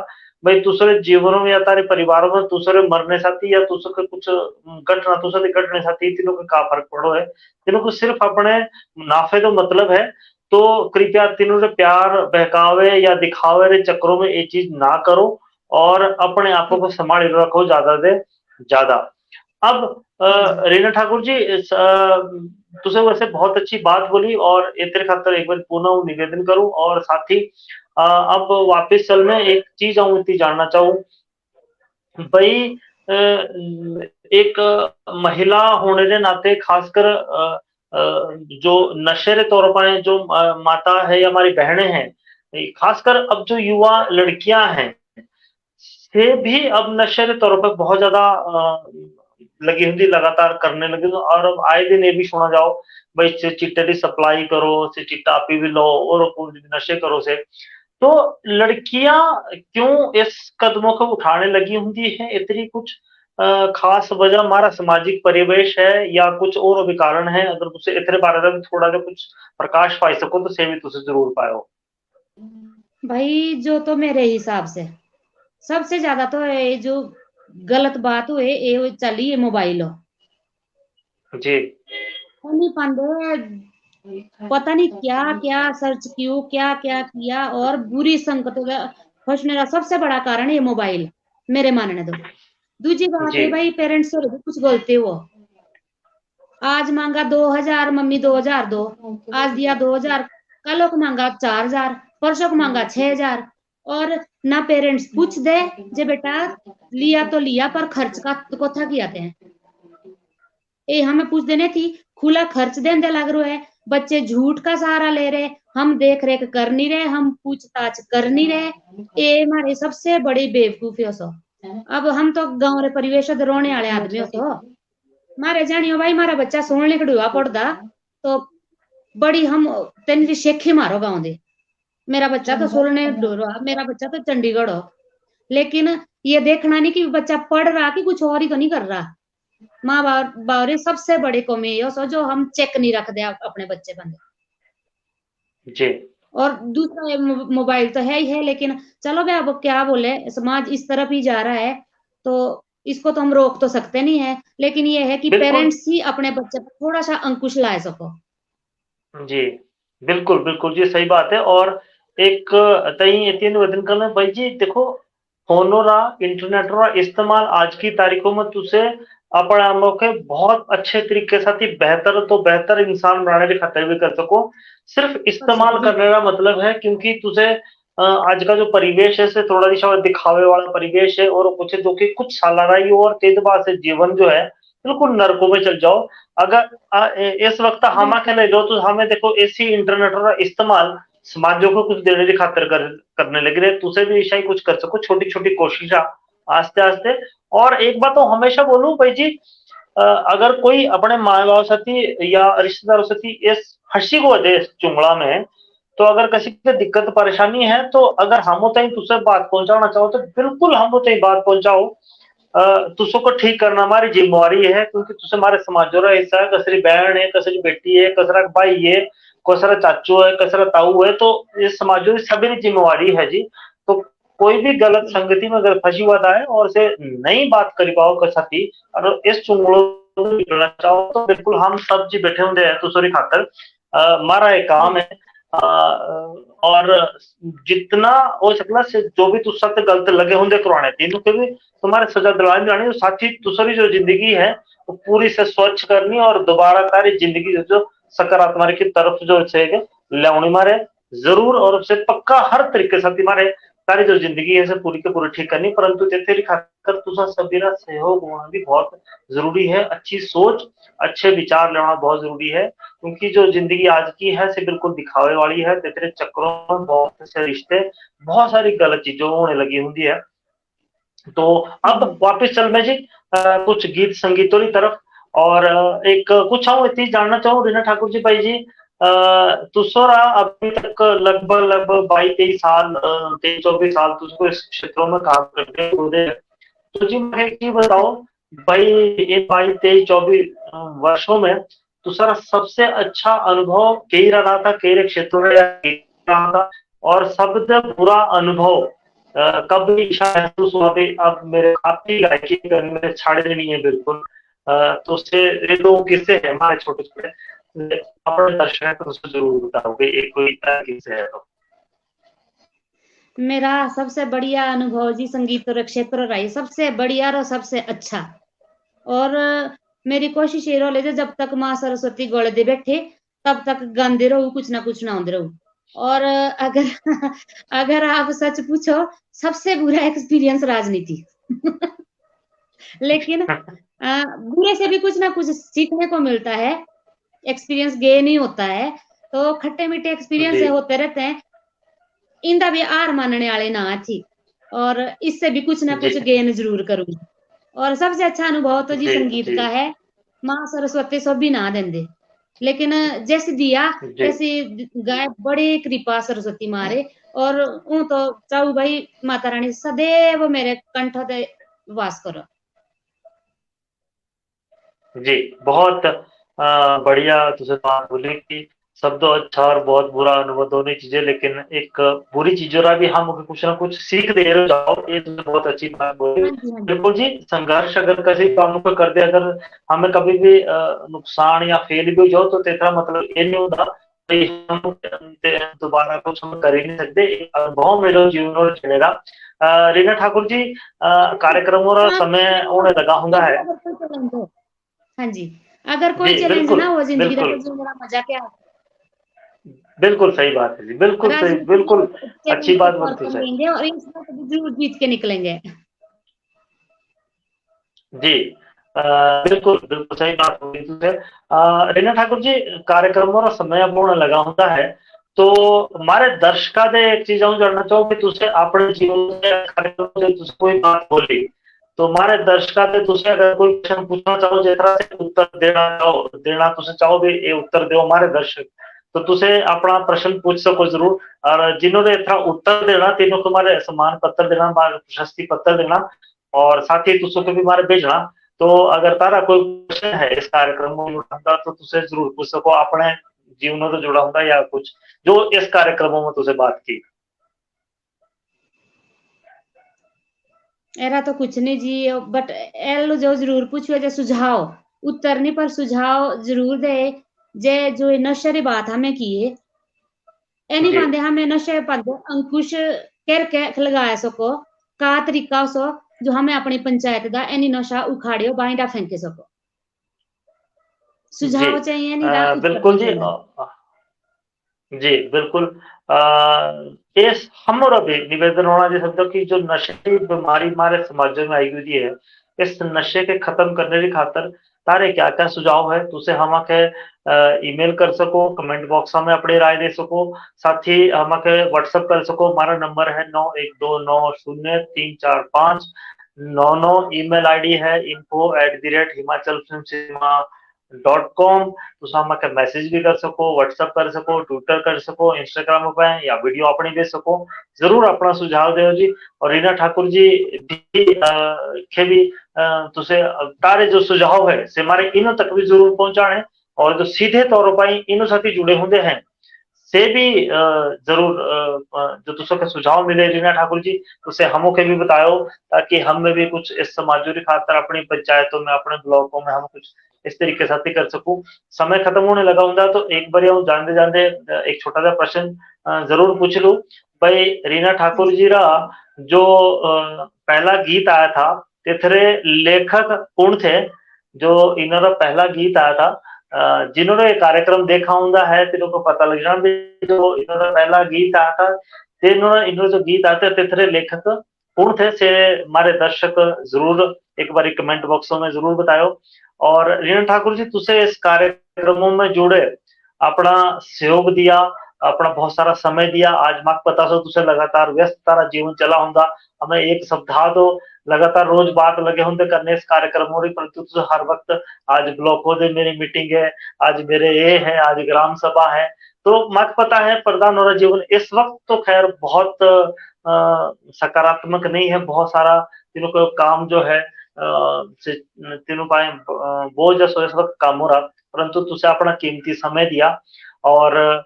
भाई दूसरे जीवनों में या तारे परिवारों में दूसरे मरने साथी या दूसरे कुछ घटना दूसरे घटने साथी तीनों का क्या फर्क पड़ो है तीनों को सिर्फ अपने मुनाफे तो मतलब है तो कृपया तीनों से प्यार बहकावे या दिखावे रे चक्रों में ये चीज ना करो और अपने आप को संभाल रखो ज्यादा से ज्यादा अब रीना ठाकुर जी तुसे वैसे बहुत अच्छी बात बोली और इतने खातर एक बार पुनः निवेदन करूं और साथ ही अब वापस चल में एक चीज आऊं इतनी जानना चाहूं भाई एक महिला होने के नाते खासकर जो नशे तौर पर जो माता है या हमारी बहनें हैं खासकर अब जो युवा लड़कियां हैं से भी अब नशे के तौर पर बहुत ज्यादा लगी हुई लगातार करने लगे तो और अब आए दिन ये भी सुना जाओ भाई चिट्टे की सप्लाई करो से चिट्टा पी भी लो और नशे करो से तो लड़कियां क्यों इस कदमों को उठाने लगी होंगी है इतनी कुछ खास वजह हमारा सामाजिक परिवेश है या कुछ और भी कारण है अगर तुझे इतने बारे में थोड़ा सा कुछ प्रकाश पाई सको तो सेवी तुझे जरूर पाओ भाई जो तो मेरे हिसाब से सबसे ज्यादा तो ये जो गलत बात हुए ये चली है मोबाइल जी नहीं पाते पता नहीं क्या क्या सर्च किया क्या क्या किया और बुरी संगत फंसने का सबसे बड़ा कारण है मोबाइल मेरे मानने दो दूसरी बात है भाई पेरेंट्स से कुछ गलती हो आज मांगा 2000 मम्मी 2000 दो आज दिया 2000 कल को मांगा 4000 परसों को मांगा 6000 और ना पेरेंट्स पूछ दे जे बेटा लिया तो लिया पर खर्च का को था किया थे ये हमें पूछ देने थी खुला खर्च देने लग रहा है बच्चे झूठ का सहारा ले रहे हम देख रेख कर नहीं रहे हम पूछताछ कर नहीं रहे ये हमारे सबसे बड़ी बेवकूफी हो सो अब हम तो गाँव रे परिवेश रोने वाले आदमी हो सो मारे जानियो भाई मारा बच्चा सोने लिखड़ा पड़ता तो बड़ी हम तेन शेखी मारो गाँव दे मेरा बच्चा तो सोलने मेरा बच्चा तो चंडीगढ़ हो लेकिन ये देखना नहीं कि बच्चा पढ़ रहा कि कुछ और ही तो नहीं कर रहा माँ बाप सबसे बड़ी कमी है सो जो हम चेक नहीं रखते अपने बच्चे बंदे जी और दूसरा मोबाइल तो है ही है लेकिन चलो भाई अब क्या बोले समाज इस तरफ ही जा रहा है तो इसको तो हम रोक तो सकते नहीं है लेकिन ये है कि पेरेंट्स ही अपने बच्चे पर थोड़ा सा अंकुश ला सको जी बिल्कुल बिल्कुल जी सही बात है और एक तई निवेदन करना भाई जी देखो फोनो रा इंटरनेट रा इस्तेमाल आज की तारीखों में तुझे अपने आप के बहुत अच्छे तरीके से बेहतर तो बेहतर इंसान बनाने के खातिर भी कर सको सिर्फ इस्तेमाल करने का मतलब है क्योंकि तुझे आज का जो परिवेश है से थोड़ा दिशा दिखावे वाला परिवेश है और कुछ जो कि कुछ सालाराई और तेदबा से जीवन जो है बिल्कुल नरकों में चल जाओ। अगर इस वक्त हम खेले जो तो हमें देखो ऐसी इंटरनेट का इस्तेमाल समाजों को कुछ देने की खातिर करने लगे रहे तुसे भी ईशाई कुछ कर सको छोटी छोटी कोशिश आस्ते आस्ते। और एक बात तो हमेशा बोलूं भाई जी, अगर कोई अपने माँ बाप साथी या रिश्तेदारों साथी इस हंसी को दे चुंगला में, तो अगर किसी की दिक्कत परेशानी है तो अगर हम तई तुझसे बात पहुंचाना चाहो तो बिल्कुल हम तई बात पहुंचाओ। तुझको को ठीक करना हमारी जिम्मेवारी है क्योंकि तुझे हमारे समाजों का हिस्सा है। कसरी बहन है, कसरी बेटी है, कसरा भाई है, कसरा चाचू है, कसरा ताऊ है, तो इस समाजों की सभी जिम्मेवारी है जी। तो कोई भी गलत संगति में अगर फंसी हुआ है और से नहीं बात कर पाओ कसाती और इस चुंगलों निकलना चाहो तो बिल्कुल हम सब जी बैठे होंगे हैं तो सॉरी खातर हमारा एक काम है। और जितना हो सकला से जो भी तुझ साथ गलत लगे होंगे करवाने तीनों के भी तुम्हारे सजा दिलानी जानी साथ ही दूसरी जो जिंदगी है वो पूरी से स्वच्छ करनी और दोबारा तारी जिंदगी जो सकारात्मक की तरफ जो लाउनी मारे जरूर और उससे पक्का हर तरीके से मारे तारी जो जिंदगी है पूरी के पूरी ठीक करनी। परंतु तेरी खातर तुझा सबीरा सहयोग होना भी बहुत जरूरी है। अच्छी सोच अच्छे विचार लेना बहुत जरूरी है क्योंकि जो जिंदगी आज की है से बिल्कुल दिखावे वाली है। तेरे चक्रों में बहुत से रिश्ते बहुत सारी गलत चीजों होने लगी होंगी है। तो अब वापस चल मैं जी कुछ गीत संगीतों की तरफ और एक कुछ हम इतनी जानना चाहूँ रीना ठाकुर जी भाई जी, तुसोरा अभी तक लगभग 22-23 साल 23-24 साल तुझको इस क्षेत्रों में काम करते हुए तो जी मुझे ये बताओ भाई ये 22-23-24 वर्षों में तुसारा सबसे अच्छा अनुभव कई रहा था कई क्षेत्रों में रहा था और सबसे बुरा अनुभव कब इच्छा महसूस हुआ भी अब मेरे आपकी गायकी करने में छाड़े नहीं है बिल्कुल। तो उससे ये दो किस्से हैं हमारे छोटे छोटे अपने दर्शक को जरूर बताओगे एक कोई किस्से है तो। मेरा सबसे बढ़िया अनुभव जी संगीत और क्षेत्र रहा है सबसे बढ़िया और सबसे अच्छा। और मेरी कोशिश ये रही है जब तक माँ सरस्वती गोले दे बैठे तब तक गांधे रहूं कुछ ना आंदे रहूं। और अगर आप सच पूछो सबसे बुरा एक्सपीरियंस राजनीति लेकिन बुरे से भी कुछ ना कुछ सीखने को मिलता है, एक्सपीरियंस गेन ही होता है। तो खट्टे मीठे एक्सपीरियंस होते रहते हैं, इंदा भी आर मानने वाले ना थी और इससे भी कुछ ना कुछ गेन जरूर करूंगी। और सबसे अच्छा अनुभव तो जी संगीत का है। माँ सरस्वती सब भी ना देंदे लेकिन जैसे दिया ऐसी गाय बड़ी कृपा सरस्वती मारे और ऊ तो चाहू भाई माता रानी सदैव मेरे कंठ दे वास करो। जी बहुत बढ़िया तुझे बात बोली कि शब्द अच्छा और बहुत बुरा अनुभव दोनों चीजें लेकिन एक बुरी चीजों का भी हम कुछ ना कुछ सीख दे रहे जाओ ये तो बहुत अच्छी बात बोली। बिल्कुल जी संघर्ष अगर किसी काम को कर दे अगर हमें कभी भी नुकसान या फेल भी हो जाओ तो तेरा मतलब ये नहीं होता हम दोबारा कुछ हम कर ही नहीं सकते। अनुभव मेरे जीवन में चलेगा। रीना ठाकुर जी कार्यक्रमों का समय होने लगा होगा है। हाँ जी अगर कोई चैलेंज ना हो जिंदगी का तो मेरा मजा क्या है। बिल्कुल सही बात है जी बिल्कुल सही बिल्कुल अच्छी बात बोलती है और इसमें जरूर जीत के निकलेंगे। जी बिल्कुल बिल्कुल सही बात बोली तुझे। रीना ठाकुर जी कार्यक्रमों का समय अब होने लगा होता है तो हमारे दर्शका दे एक चीज हम जानना चाहूँ कि तुझे अपने जीवन से कार्यक्रम से तुझे कोई बात बोली तो हमारे दर्शका से तुझे अगर कोई प्रश्न पूछना चाहो जिस तरह से उत्तर देना तुझे चाहो भी ये उत्तर दो हमारे दर्शक तो तुझे अपना प्रश्न पूछ सको जरूर। और जिन्होंने इतना उत्तर देना तीनों तुम्हारे सम्मान पत्र देना प्रशस्ति पत्र देना और साथ ही तुझको भी हमारे भेजना। तो अगर तारा कोई प्रश्न है इस कार्यक्रम में तो तुझे जरूर पूछ सको अपने जीवन से जुड़ा होगा या कुछ जो इस कार्यक्रमों में तुझे बात की। ऐरा तो कुछ नहीं जी बट एल जो जरूर पूछो जो सुझाव उत्तर नहीं पर सुझाव जरूर दे जे जो नशे बात हमें की है एनी पांदे हमें नशे पांदे अंकुश करके लगाया सको का तरीका सो जो हमें अपनी पंचायत दा एनी नशा उखाड़ियो बाइंडा फेंके सको सुझाव चाहिए नहीं बिल्कुल जी जी बिल्कुल इस हमरो भी निवेदन होना जे शब्दों की जो नशे की बीमारी हमारे समाज में आई हुई है, इस नशे के खत्म करने की खातर तारे क्या क्या सुझाव है तुसे हम के ईमेल कर सको, कमेंट बॉक्स में अपनी राय दे सको, साथ ही हम के व्हाट्सएप कर सको। हमारा नंबर है 9129034599। ईमेल आईडी है info@himachalfilmcinema.com। तुम हमके मैसेज भी कर सको, व्हाट्सएप कर सको, ट्विटर कर सको, इंस्टाग्राम पे या वीडियो अपनी दे सको। जरूर अपना सुझाव देओ जी। और रीना ठाकुर जी भी के भी तुसे तारे जो सुझाव है से मारे इनो तक भी जरूर पहुंचाने, और जो सीधे तौर पर इनो साथी जुड़े होंगे हैं से भी जरूर जो तुसो के सुझाव मिले रीना ठाकुर जी उसे हमो के भी बताओ, ताकि हम में भी कुछ इस समाजूरी खातर अपनी पंचायतों में, अपने ब्लॉकों में हम कुछ इस तरीके से कर सकूं। समय खत्म होने लगा होंगे तो एक बार हम जानते जानते एक छोटा सा प्रश्न जरूर पूछ लूं भाई। रीना ठाकुर जी रा जो पहला गीत आया था तिथरे लेखक कौन थे? जो इन्होंने पहला गीत आया था, जिन्होंने ये कार्यक्रम देखा होंगे है तिन्हों को पता लग जाना भी जो इन्होंने पहला गीत आया था, इन्होंने जो गीत आते तिथरे लेखक कौन थे से हमारे दर्शक जरूर एक बार कमेंट बॉक्सों में जरूर बताओ। और रीना ठाकुर जी तुसे इस कार्यक्रमों में जुड़े अपना सहयोग दिया, अपना बहुत सारा समय दिया। आज माक पता सो तुसे लगातार व्यस्त तारा जीवन चला होंगे, हमें एक सप्ताह तो लगातार रोज बात लगे होंगे करने इस कार्यक्रमों री, परंतु तुसे हर वक्त आज ब्लॉकों दे मेरी मीटिंग है, आज मेरे ये है, आज ग्राम सभा है, तो माक पता है प्रधान और जीवन इस वक्त तो खैर बहुत सकारात्मक नहीं है। बहुत सारा तीनों को काम जो है तीनों पाए बोझ जैसा इस वक्त काम हो रहा, परंतु तुसे अपना कीमती समय दिया और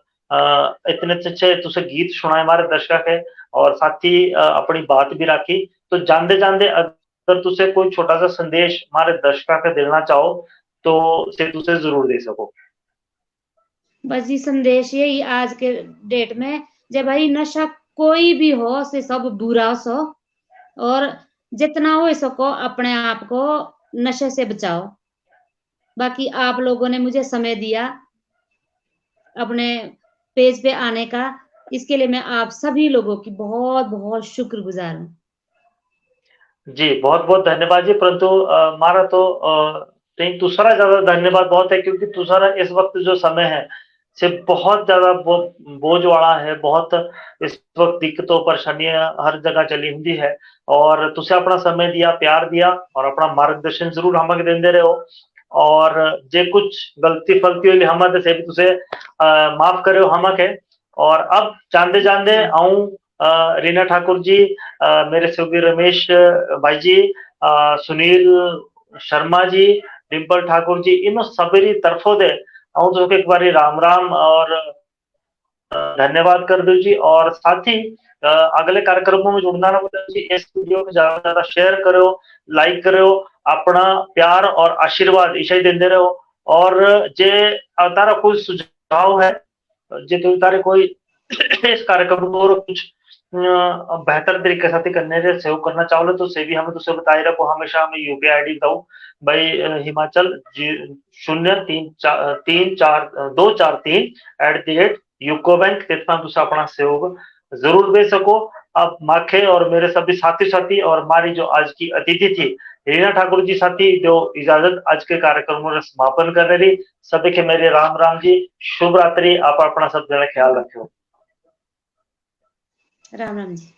इतने अच्छे तुसे गीत सुनाए हमारे दर्शक है, और साथ ही अपनी बात भी रखी। तो जानते जानते अगर तुसे कोई छोटा सा संदेश हमारे दर्शक के देना चाहो तो से तुसे जरूर दे सको। बस ये संदेश यही आज के डेट में, जब भाई नशा कोई भी हो से सब बुरा सो, और जितना हो सको अपने आप को नशे से बचाओ। बाकी आप लोगों ने मुझे समय दिया अपने पेज पे आने का, इसके लिए मैं आप सभी लोगों की बहुत बहुत शुक्रगुजार हूँ। जी बहुत बहुत धन्यवाद जी। परंतु हमारा तो दूसरा ज्यादा धन्यवाद बहुत है, क्योंकि दूसरा इस वक्त जो समय है से बहुत ज्यादा बोझ वाला है, बहुत इस वक्त दिक्कतों परेशानियां हर जगह चली हुई है, और तुसे अपना समय दिया, प्यार दिया और अपना मार्गदर्शन जरूर हमें देंदे रहे हो। और जे कुछ गलती फलती हुई हमें से भी तुसे माफ करे हम के। और अब जानते जानते आऊं रीना ठाकुर जी, मेरे सहयोगी रमेश भाई जी, सुनील शर्मा जी, डिम्पल ठाकुर जी, इन सभी तरफों दे आऊं तो एक बार राम राम और धन्यवाद कर दो जी। और साथ ही अगले कार्यक्रमों में जुड़ना ना बोले जी, इस वीडियो को ज्यादा से ज्यादा शेयर करो, लाइक करो, अपना प्यार और आशीर्वाद इसे देते रहो। और जे तारा कोई सुझाव है, जे तो तारे कोई इस कार्यक्रम को और कुछ बेहतर तरीके से करने से सहयोग करना चाहो तो से भी हमें तुझसे बताए रखो। हमेशा हमें यूपीआई आईडी बताओ भाई, हिमाचल 034243 यूको बैंक, जितना तुझे अपना सहयोग जरूर दे सको। अब माखे और मेरे सभी साथी और हमारी जो आज की अतिथि थी रीना ठाकुर जी साथी जो इजाजत आज के कार्यक्रम में समापन कर रही, सभी के मेरे राम राम जी, शुभ रात्रि। आप अपना सब जने ख्याल रखो। राम राम जी।